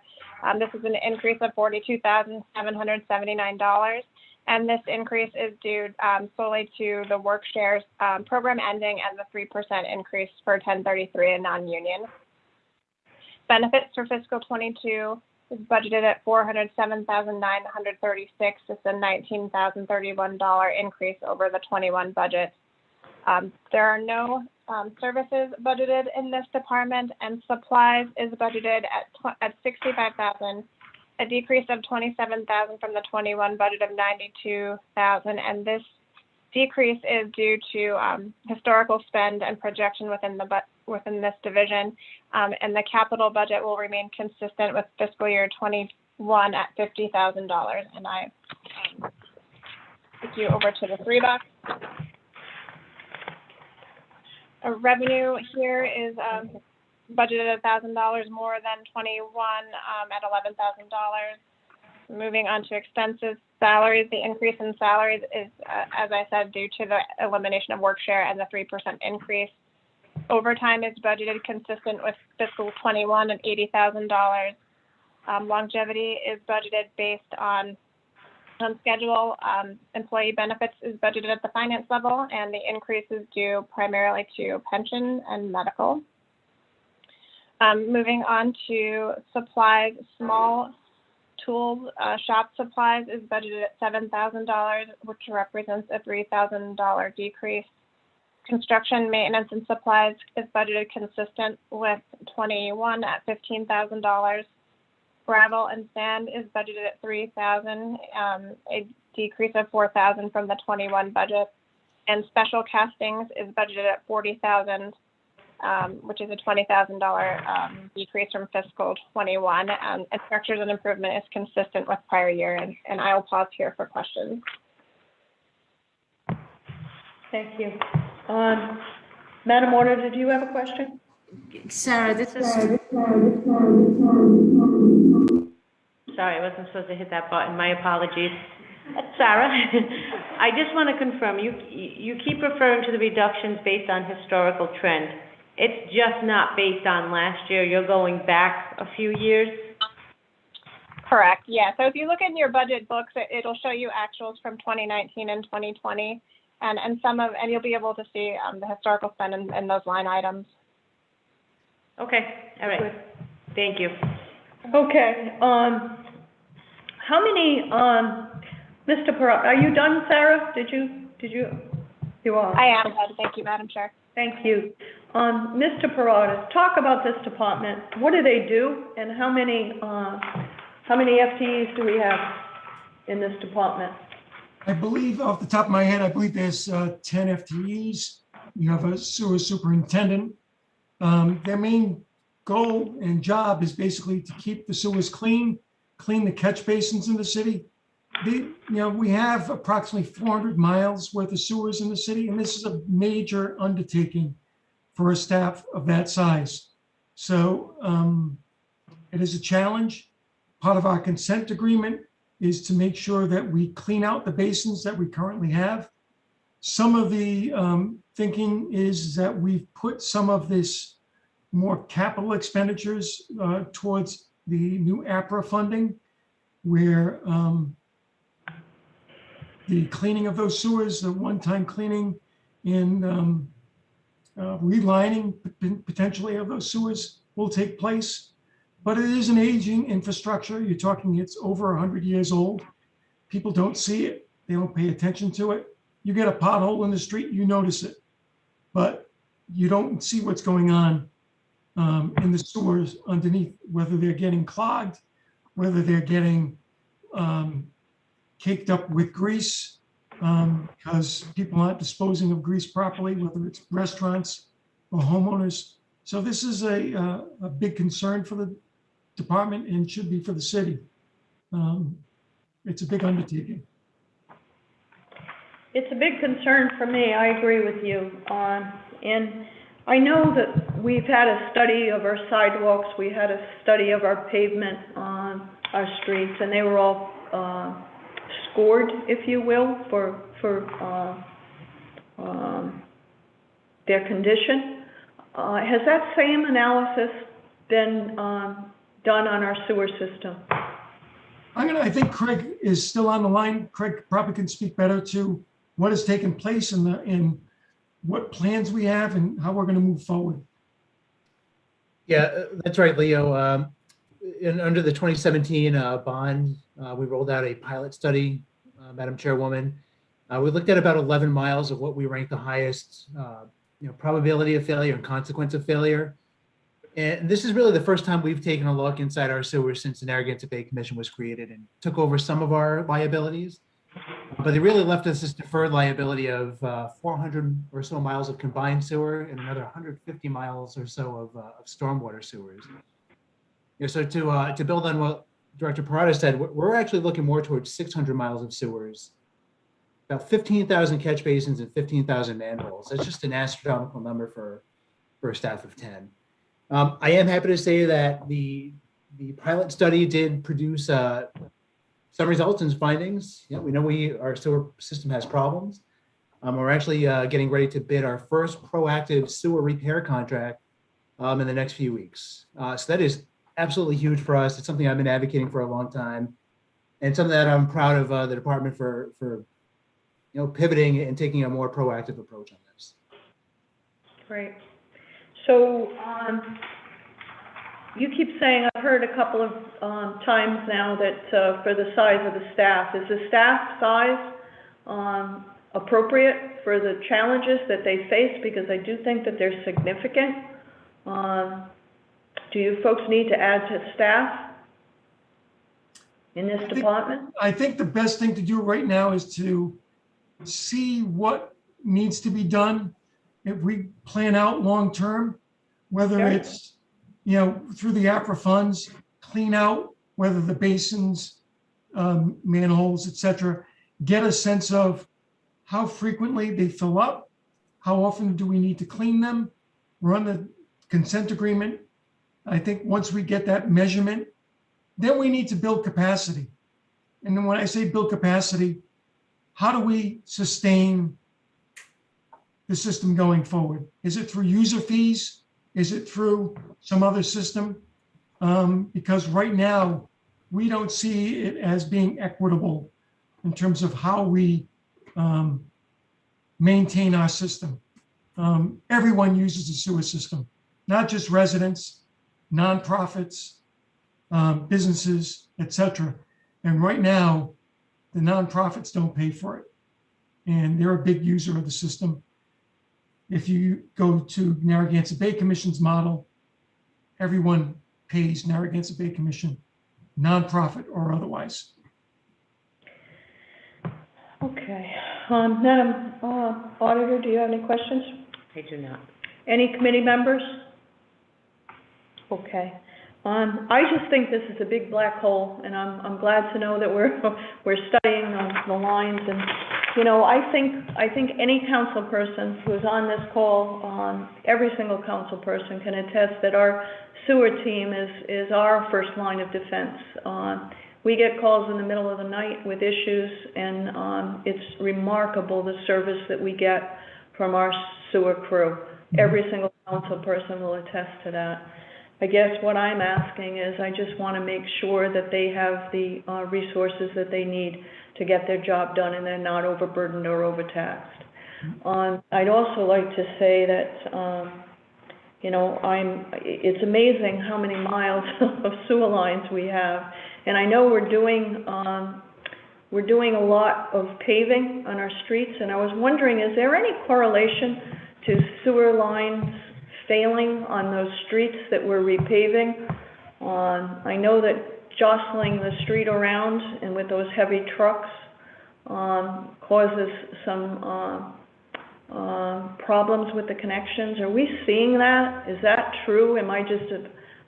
This is an increase of $42,779. And this increase is due solely to the work shares program ending and the 3% increase for 1033 and non-union. Benefits for fiscal 22 is budgeted at $407,936. It's a $19,031 increase over the 21 budget. There are no services budgeted in this department, and supplies is budgeted at $65,000. A decrease of $27,000 from the 21 budget of $92,000, and this decrease is due to historical spend and projection within this division, and the capital budget will remain consistent with fiscal year 21 at $50,000. And I take you over to the 3-box. Revenue here is budgeted $1,000 more than 21 at $11,000. Moving on to expenses, salaries. The increase in salaries is, as I said, due to the elimination of work share and the 3% increase. Overtime is budgeted consistent with fiscal 21 at $80,000. Longevity is budgeted based on schedule. Employee benefits is budgeted at the finance level, and the increase is due primarily to pension and medical. Moving on to supplies, small tools, shop supplies is budgeted at $7,000, which represents a $3,000 decrease. Construction, maintenance, and supplies is budgeted consistent with 21 at $15,000. Gravel and sand is budgeted at $3,000, a decrease of $4,000 from the 21 budget. And special castings is budgeted at $40,000. Which is a $20,000 decrease from fiscal 21. And structures and improvement is consistent with prior year. And I will pause here for questions. Thank you. Madam Order, did you have a question? Sarah, this is... Sorry, I wasn't supposed to hit that button. My apologies. Sarah, I just want to confirm, you keep referring to the reductions based on historical trend. It's just not based on last year. You're going back a few years? Correct, yeah. So if you look in your budget books, it'll show you actuals from 2019 and 2020, and you'll be able to see the historical spend in those line items. Okay, all right. Good. Thank you. Okay, how many, Mr. Perot, are you done, Sarah? You are? I am done. Thank you, Madam Chair. Thank you. Mr. Perot, talk about this department. What do they do, and how many FTEs do we have in this department? I believe, off the top of my head, I believe there's 10 FTEs. You have a sewer superintendent. Their main goal and job is basically to keep the sewers clean the catch basins in the city. We have approximately 400 miles worth of sewers in the city, and this is a major undertaking for a staff of that size. So it is a challenge. Part of our consent agreement is to make sure that we clean out the basins that we currently have. Some of the thinking is that we've put some of this more capital expenditures towards the new APRA funding, where the cleaning of those sewers, the one-time cleaning and relining potentially of those sewers will take place. But it is an aging infrastructure. You're talking it's over 100 years old. People don't see it. They don't pay attention to it. You get a pothole in the street, you notice it, but you don't see what's going on in the sewers underneath, whether they're getting clogged, whether they're getting caked up with grease because people aren't disposing of grease properly, whether it's restaurants or homeowners. So this is a big concern for the department and should be for the city. It's a big undertaking. It's a big concern for me, I agree with you. And I know that we've had a study of our sidewalks, we had a study of our pavement on our streets, and they were all scored, if you will, for their condition. Has that same analysis been done on our sewer system? I think Craig is still on the line. Craig probably can speak better to what has taken place and what plans we have and how we're going to move forward. Yeah, that's right, Leo. Under the 2017 bond, we rolled out a pilot study, Madam Chairwoman. We looked at about 11 miles of what we ranked the highest probability of failure and consequence of failure. And this is really the first time we've taken a look inside our sewers since the Narragansett Bay Commission was created and took over some of our liabilities. But they really left us this deferred liability of 400 or so miles of combined sewer and another 150 miles or so of stormwater sewers. So to build on what Director Parada said, we're actually looking more towards 600 miles of sewers, about 15,000 catch basins and 15,000 manholes. That's just an astronomical number for a staff of 10. I am happy to say that the pilot study did produce some results and findings. We know our sewer system has problems. We're actually getting ready to bid our first proactive sewer repair contract in the next few weeks. So that is absolutely huge for us. It's something I've been advocating for a long time, and something that I'm proud of the department for pivoting and taking a more proactive approach on this. Great. So you keep saying, I've heard a couple of times now that for the size of the staff, is the staff size appropriate for the challenges that they face? Because I do think that they're significant. Do you folks need to add to staff in this department? I think the best thing to do right now is to see what needs to be done. If we plan out long-term, whether it's, through the APRA funds, clean out, whether the basins, manholes, et cetera, get a sense of how frequently they fill up, how often do we need to clean them, run the consent agreement. I think once we get that measurement, then we need to build capacity. And then when I say build capacity, how do we sustain the system going forward? Is it through user fees? Is it through some other system? Because right now, we don't see it as being equitable in terms of how we maintain our system. Everyone uses the sewer system, not just residents, nonprofits, businesses, etc. And right now, the nonprofits don't pay for it. And they're a big user of the system. If you go to Narragansett Bay Commission's model, everyone pays Narragansett Bay Commission, nonprofit or otherwise. Okay. Madam Auditor, do you have any questions? I do not. Any committee members? Okay. I just think this is a big black hole, and I'm glad to know that we're studying the lines. And I think any council person who's on this call, every single council person can attest that our sewer team is our first line of defense. We get calls in the middle of the night with issues, and it's remarkable the service that we get from our sewer crew. Every single council person will attest to that. I guess what I'm asking is I just want to make sure that they have the resources that they need to get their job done and they're not overburdened or overtaxed. I'd also like to say that, it's amazing how many miles of sewer lines we have. And I know we're doing a lot of paving on our streets, and I was wondering, is there any correlation to sewer lines failing on those streets that we're repaving? I know that jostling the street around and with those heavy trucks, causes some, problems with the connections. Are we seeing that? Is that true? Am I just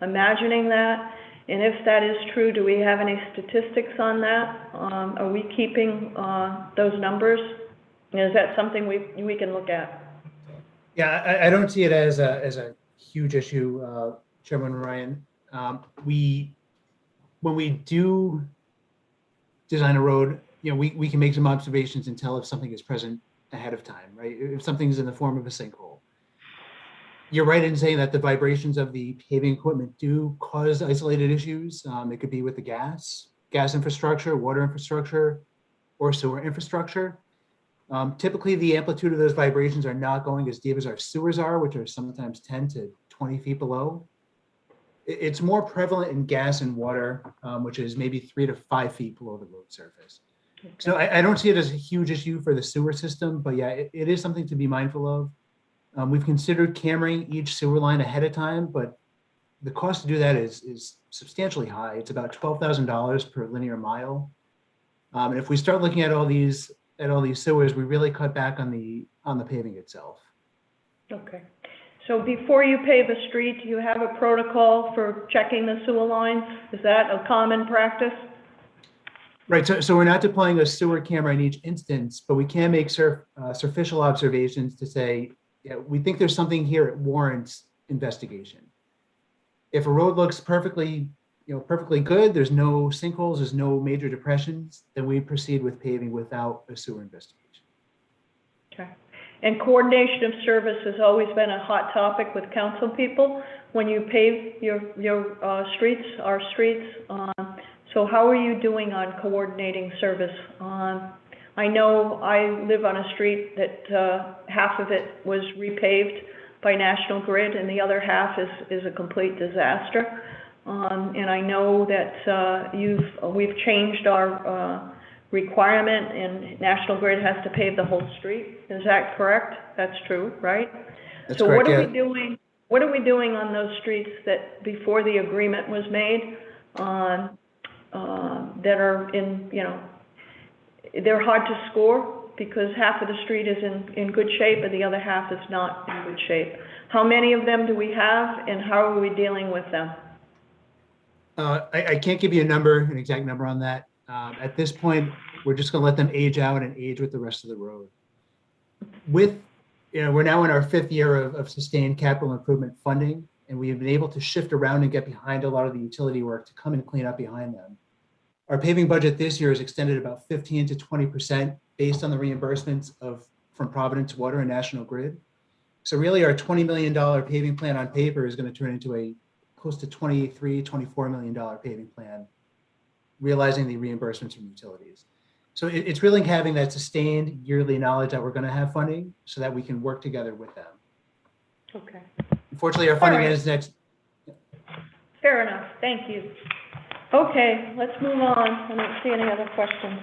imagining that? And if that is true, do we have any statistics on that? Are we keeping, those numbers? And is that something we can look at? Yeah, I don't see it as a huge issue, Chairman Ryan. When we do design a road, we can make some observations and tell if something is present ahead of time, right? If something's in the form of a sinkhole. You're right in saying that the vibrations of the paving equipment do cause isolated issues. It could be with the gas infrastructure, water infrastructure, or sewer infrastructure. Typically, the amplitude of those vibrations are not going as deep as our sewers are, which are sometimes 10 to 20 feet below. It's more prevalent in gas and water, which is maybe 3 to 5 feet below the road surface. Okay. So I don't see it as a huge issue for the sewer system, but yeah, it is something to be mindful of. We've considered cammering each sewer line ahead of time, but the cost to do that is substantially high. It's about $12,000 per linear mile. And if we start looking at all these sewers, we really cut back on the paving itself. Okay. So before you pave a street, do you have a protocol for checking the sewer lines? Is that a common practice? Right. So we're not deploying a sewer camera in each instance, but we can make superficial observations to say, yeah, we think there's something here that warrants investigation. If a road looks perfectly good, there's no sinkholes, there's no major depressions, then we proceed with paving without a sewer investigation. Okay. And coordination of service has always been a hot topic with council people when you pave your streets, our streets. So how are you doing on coordinating service? I know I live on a street that half of it was repaved by National Grid and the other half is a complete disaster. And I know that we've changed our requirement and National Grid has to pave the whole street. Is that correct? That's true, right? That's so correct, what are we doing? What are we doing on those streets that before the agreement was made that are in, they're hard to score because half of the street is in good shape and the other half is not in good shape. How many of them do we have and how are we dealing with them? I can't give you an exact number on that. At this point, we're just going to let them age out and age with the rest of the road. We're now in our 5th year of sustained capital improvement funding, and we have been able to shift around and get behind a lot of the utility work to come and clean up behind them. Our paving budget this year is extended about 15 to 20% based on the reimbursements from Providence Water and National Grid. So really our $20 million paving plan on paper is going to turn into a close to $23, $24 million paving plan, realizing the reimbursements from utilities. So it's really having that sustained yearly knowledge that we're going to have funding so that we can work together with them. Okay. Unfortunately, our funding is next. Fair enough. Thank you. Okay, let's move on. I don't see any other questions.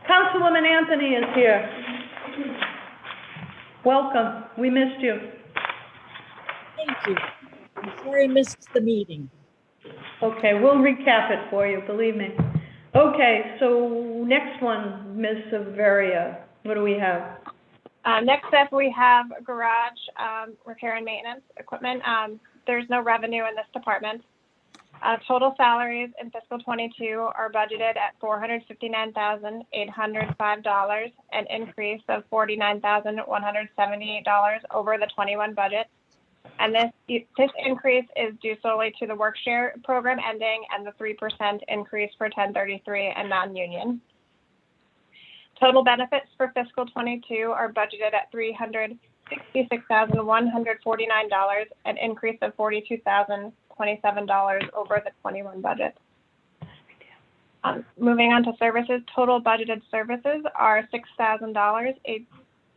Councilwoman Anthony is here. Welcome. We missed you. Thank you. I'm sorry I missed the meeting. Okay, we'll recap it for you, believe me. Okay, so next one, Ms. Severia, what do we have? Next up, we have garage repair and maintenance equipment. There's no revenue in this department. Total salaries in fiscal 22 are budgeted at $459,805, an increase of $49,178 over the 21 budget. And this increase is due solely to the work share program ending and the 3% increase for 1033 and non-union. Total benefits for fiscal 22 are budgeted at $366,149, an increase of $42,027 over the 21 budget. Moving on to services, total budgeted services are $6,000, a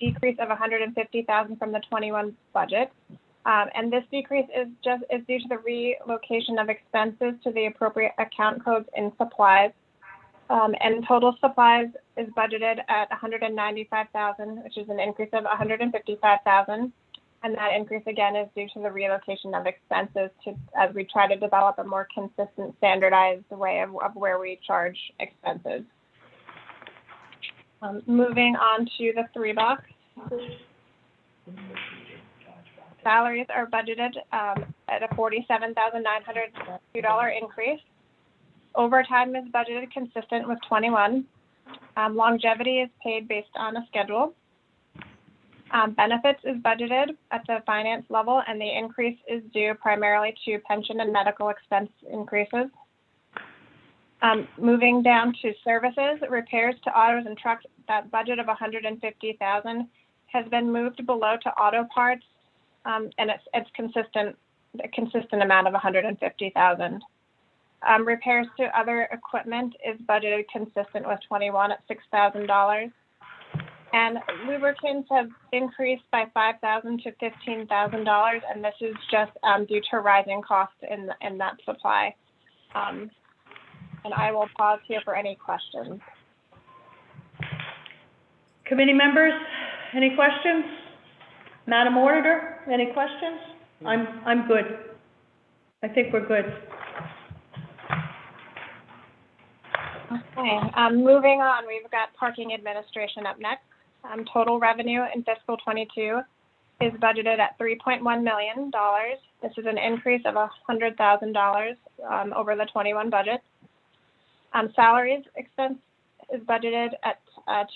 decrease of $150,000 from the 21 budget. And this decrease is due to the relocation of expenses to the appropriate account codes in supplies. And total supplies is budgeted at $195,000, which is an increase of $155,000. And that increase again is due to the relocation of expenses as we try to develop a more consistent, standardized way of where we charge expenses. Moving on to the 3 box. Salaries are budgeted at a $47,902 increase. Overtime is budgeted consistent with 21. Longevity is paid based on a schedule. Benefits is budgeted at the finance level, and the increase is due primarily to pension and medical expense increases. Moving down to services, repairs to autos and trucks, that budget of $150,000 has been moved below to auto parts, and it's consistent, a consistent amount of $150,000. Repairs to other equipment is budgeted consistent with 21 at $6,000. And lubricants have increased by $5,000 to $15,000, and this is just due to rising costs in that supply. And I will pause here for any questions. Committee members, any questions? Madam Auditor, any questions? I'm good. I think we're good. Okay, moving on, we've got parking administration up next. Total revenue in fiscal 22 is budgeted at $3.1 million. This is an increase of $100,000 over the 21 budget. Salaries expense is budgeted at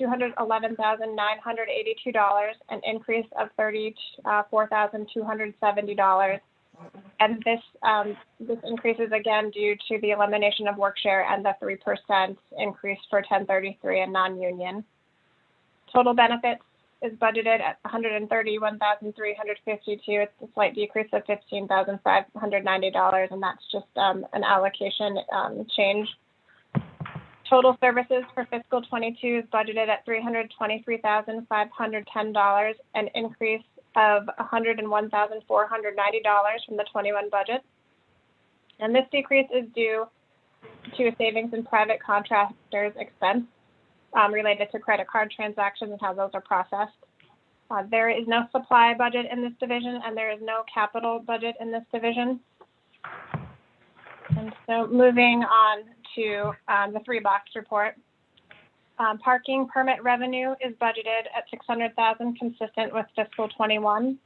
$211,982, an increase of $34,270. And this increase is again due to the elimination of work share and the 3% increase for 1033 and non-union. Total benefits is budgeted at $131,352. It's a slight decrease of $15,590, and that's just an allocation change. Total services for fiscal 22 is budgeted at $323,510, an increase of $101,490 from the 21 budget. And this decrease is due to a savings in private contractors' expense related to credit card transactions and how those are processed. There is no supply budget in this division, and there is no capital budget in this division. And so moving on to the 3-box report. Parking permit revenue is budgeted at $600,000, consistent with fiscal 21.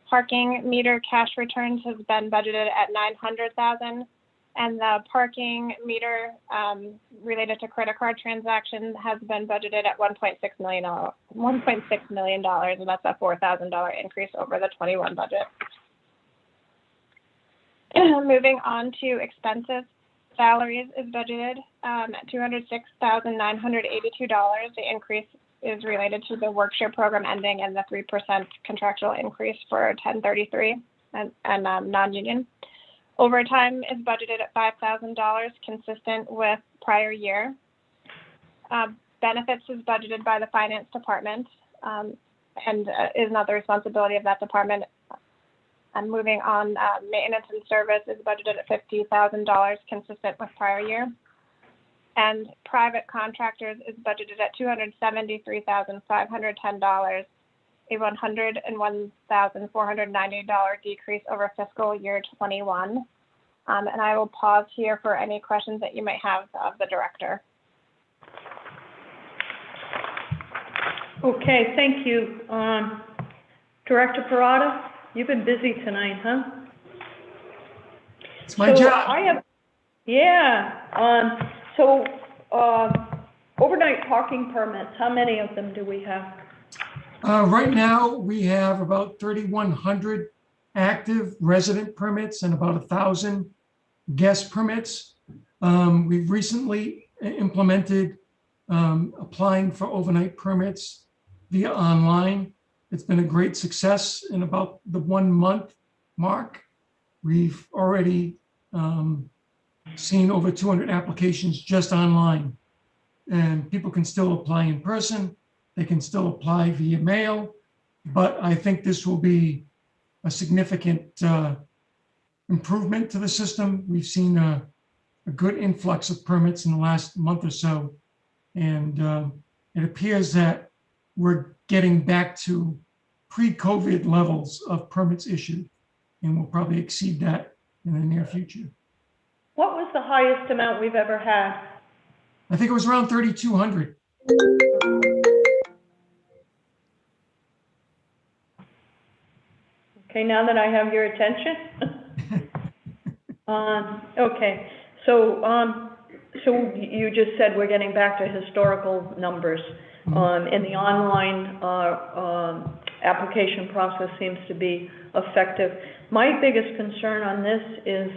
Parking meter cash returns has been budgeted at $900,000, and the parking meter related to credit card transactions has been budgeted at $1.6 million, and that's a $4,000 increase over the 21 budget. Moving on to expenses. Salaries is budgeted at $206,982. The increase is related to the work share program ending and the 3% contractual increase for 1033 and non-union. Overtime is budgeted at $5,000, consistent with prior year. Benefits is budgeted by the finance department and is not the responsibility of that department. And moving on, maintenance and service is budgeted at $50,000, consistent with prior year. And private contractors is budgeted at $273,510, a $101,490 decrease over fiscal year 21. And I will pause here for any questions that you might have of the director. Okay, thank you. Director Parada? You've been busy tonight, huh? It's my job. Overnight parking permits, how many of them do we have? Right now, we have about 3,100 active resident permits and about 1,000 guest permits. We've recently implemented applying for overnight permits via online. It's been a great success. In about the 1 month mark, we've already seen over 200 applications just online. And people can still apply in person. They can still apply via mail. But I think this will be a significant improvement to the system. We've seen a good influx of permits in the last month or so. And it appears that we're getting back to pre-COVID levels of permits issued, and we'll probably exceed that in the near future. What was the highest amount we've ever had? I think it was around 3,200. Okay, now that I have your attention. Okay, so you just said we're getting back to historical numbers, and the online application process seems to be effective. My biggest concern on this is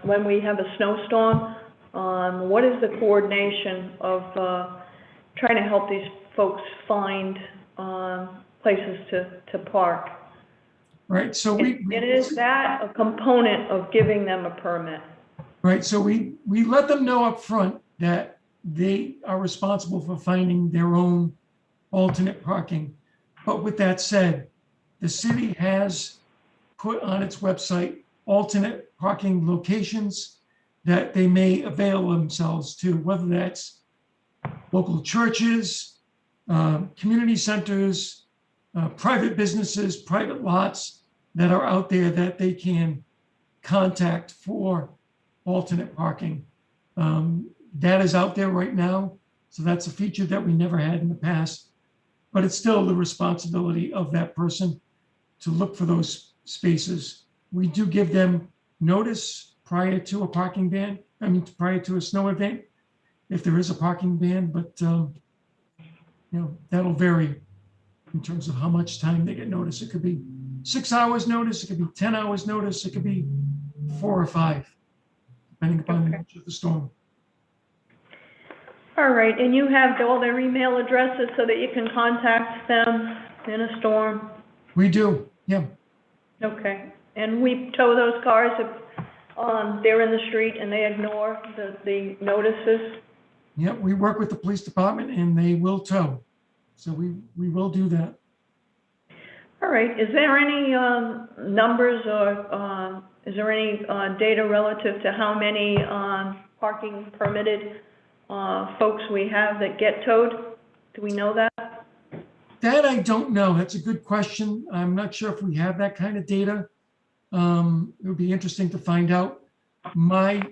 when we have a snowstorm, what is the coordination of trying to help these folks find places to park? Right, so And is that a component of giving them a permit? Right, so we let them know up front that they are responsible for finding their own alternate parking. But with that said, the city has put on its website alternate parking locations that they may avail themselves to, whether that's local churches, community centers, private businesses, private lots that are out there that they can contact for alternate parking. That is out there right now. So that's a feature that we never had in the past, but it's still the responsibility of that person to look for those spaces. We do give them notice prior to a parking ban, prior to a snow event, if there is a parking ban, but that'll vary in terms of how much time they get notice. It could be 6 hours notice, it could be 10 hours notice, it could be 4 or 5, depending upon the nature of the storm. All right, and you have all their email addresses so that you can contact them in a storm? We do, yeah. Okay, and we tow those cars if they're in the street and they ignore the notices? Yeah, we work with the police department and they will tow. So we will do that. All right, is there any numbers or is there any data relative to how many parking permitted folks we have that get towed? Do we know that? That I don't know. That's a good question. I'm not sure if we have that kind of data. It would be interesting to find out. My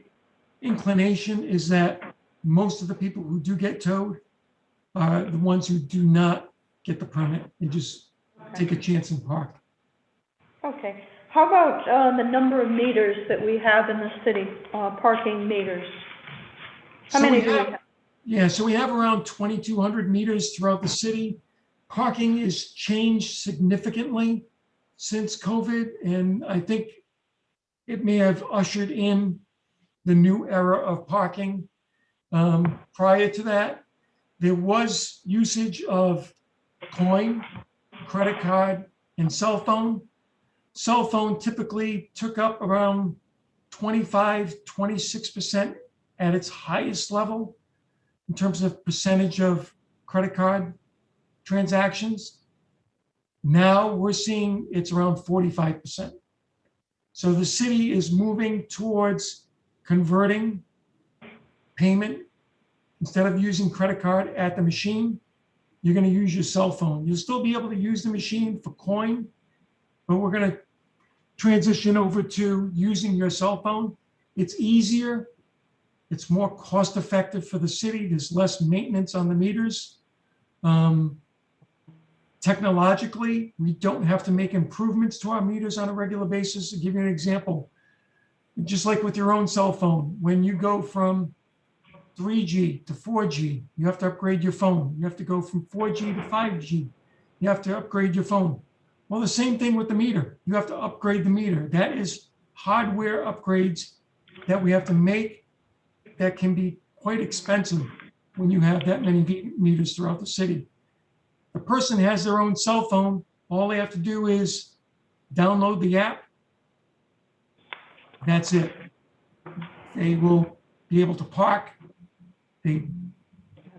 inclination is that most of the people who do get towed are the ones who do not get the permit and just take a chance and park. Okay. How about the number of meters that we have in the city, parking meters? How many do we have? Yeah, so we have around 2,200 meters throughout the city. Parking has changed significantly since COVID, and I think it may have ushered in the new era of parking. Prior to that, there was usage of coin, credit card, and cell phone. Cell phone typically took up around 25-26% at its highest level in terms of percentage of credit card transactions. Now we're seeing it's around 45%. So the city is moving towards converting payment. Instead of using credit card at the machine, you're going to use your cell phone. You'll still be able to use the machine for coin, but we're going to transition over to using your cell phone. It's easier. It's more cost effective for the city. There's less maintenance on the meters. Technologically, we don't have to make improvements to our meters on a regular basis. To give you an example, just like with your own cell phone, when you go from 3G to 4G, you have to upgrade your phone. You have to go from 4G to 5G. You have to upgrade your phone. Well, the same thing with the meter. You have to upgrade the meter. That is hardware upgrades that we have to make that can be quite expensive when you have that many meters throughout the city. The person has their own cell phone. All they have to do is download the app. That's it. They will be able to park. They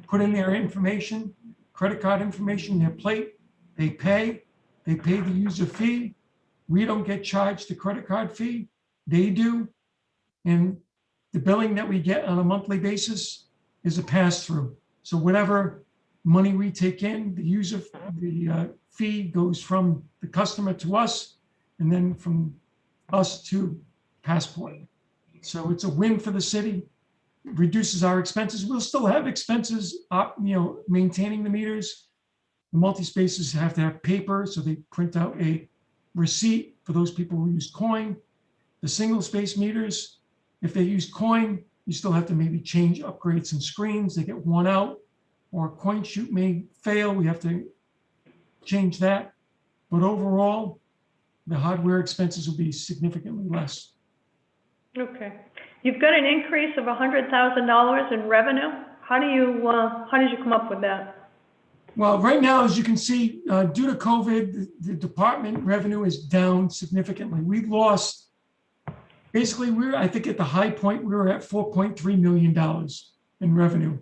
put in their information, credit card information, their plate. They pay the user fee. We don't get charged the credit card fee. They do. And the billing that we get on a monthly basis is a pass-through. So whatever money we take in, the user, the fee goes from the customer to us, and then from us to Passport. So it's a win for the city, reduces our expenses. We'll still have expenses, maintaining the meters. The multi-spaces have to have paper, so they print out a receipt for those people who use coin. The single space meters, if they use coin, you still have to maybe change, upgrade some screens. They get worn out, or a coin chute may fail. We have to change that. But overall, the hardware expenses will be significantly less. Okay. You've got an increase of $100,000 in revenue. How did you come up with that? Well, right now, as you can see, due to COVID, the department revenue is down significantly. We've lost, basically, I think at the high point, we were at $4.3 million in revenue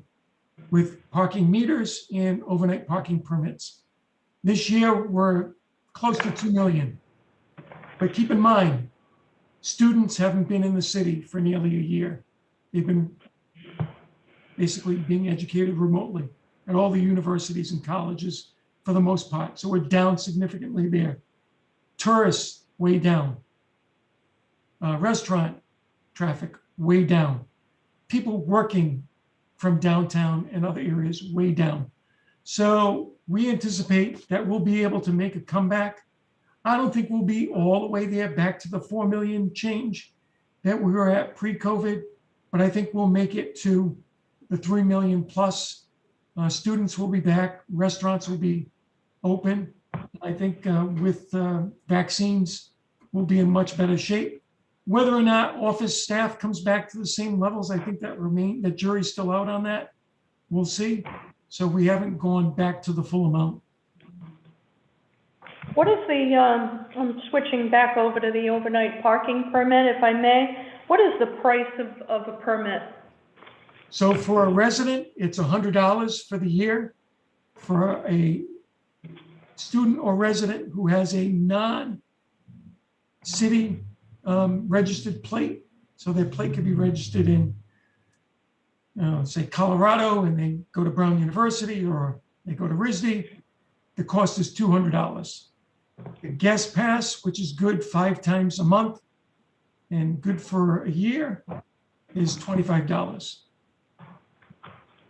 with parking meters and overnight parking permits. This year, we're close to 2 million. But keep in mind, students haven't been in the city for nearly a year. They've been basically being educated remotely at all the universities and colleges for the most part. So we're down significantly there. Tourists, way down. Restaurant traffic, way down. People working from downtown and other areas, way down. So we anticipate that we'll be able to make a comeback. I don't think we'll be all the way there back to the 4 million change that we were at pre-COVID, but I think we'll make it to the 3 million plus. Students will be back, restaurants will be open. I think with vaccines, we'll be in much better shape. Whether or not office staff comes back to the same levels, I think the jury's still out on that. We'll see. So we haven't gone back to the full amount. What is the, I'm switching back over to the overnight parking permit, if I may. What is the price of a permit? So for a resident, it's $100 for the year. For a student or resident who has a non-city registered plate, so their plate could be registered in, say, Colorado, and they go to Brown University or they go to RISD, the cost is $200. The guest pass, which is good 5 times a month and good for a year, is $25.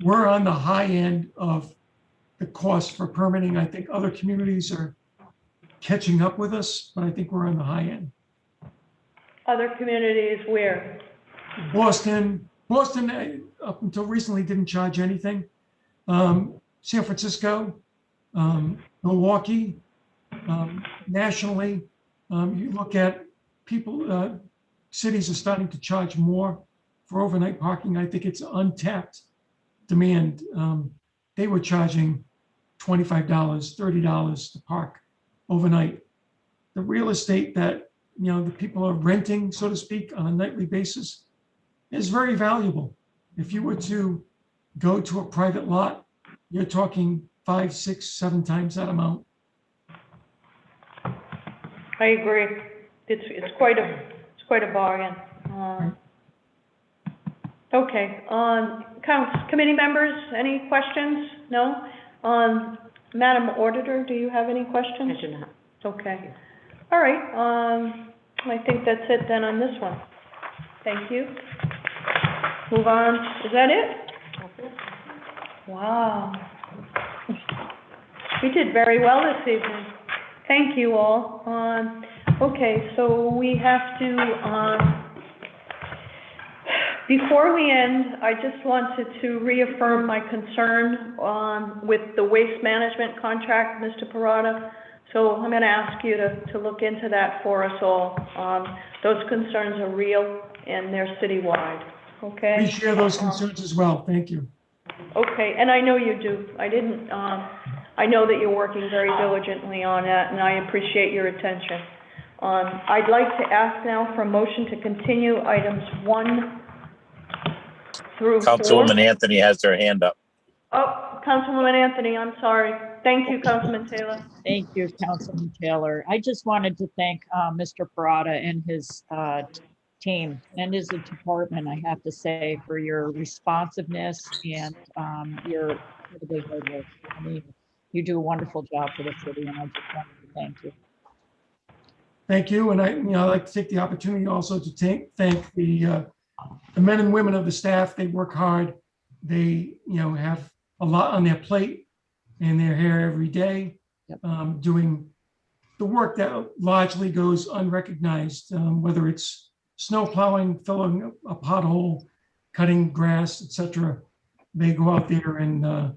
We're on the high end of the cost for permitting. I think other communities are catching up with us, but I think we're on the high end. Other communities where? Boston up until recently didn't charge anything. San Francisco, Milwaukee, nationally, you look at people, cities are starting to charge more for overnight parking. I think it's untapped demand. They were charging $25, $30 to park overnight. The real estate that, the people are renting, so to speak, on a nightly basis is very valuable. If you were to go to a private lot, you're talking 5, 6, 7 times that amount. I agree. It's quite a bargain. Okay. Committee members, any questions? No. Madam Auditor, do you have any questions? I do not. Okay. All right. I think that's it then on this one. Thank you. Move on. Is that it? Wow. We did very well this evening. Thank you all. Okay, so we have to, before we end, I just wanted to reaffirm my concern with the waste management contract, Mr. Parada. So I'm going to ask you to look into that for us all. Those concerns are real and they're citywide, okay? We share those concerns as well. Thank you. Okay, and I know you do. I know that you're working very diligently on that, and I appreciate your attention. I'd like to ask now for a motion to continue items 1 through 4. Councilwoman Anthony has her hand up. Oh, Councilwoman Anthony, I'm sorry. Thank you, Councilman Taylor. Thank you, Councilman Taylor. I just wanted to thank Mr. Parada and his team and his department, I have to say, for your responsiveness and your incredibly hard work. I mean, you do a wonderful job for the city, and I just wanted to thank you. Thank you. And I'd like to take the opportunity also to thank the men and women of the staff. They work hard. They, have a lot on their plate and they're here every day, doing the work that largely goes unrecognized, whether it's snow plowing, filling a pothole, cutting grass, etc. They go out there and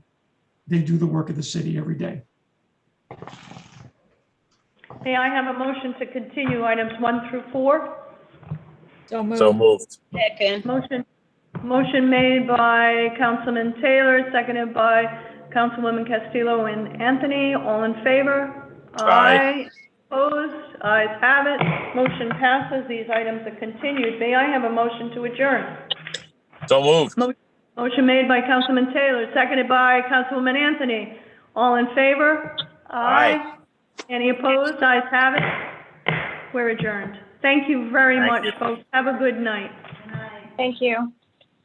they do the work of the city every day. May I have a motion to continue items 1 through 4? So moved. So moved. Second. Motion made by Councilman Taylor, seconded by Councilwoman Castillo and Anthony. All in favor? Aye. Opposed? Ayes have it. Motion passes. These items are continued. May I have a motion to adjourn? So moved. Motion made by Councilman Taylor, seconded by Councilwoman Anthony. All in favor? Aye. Any opposed? Ayes have it. We're adjourned. Thank you very Thank much, you. folks. Have a good night. Thank you.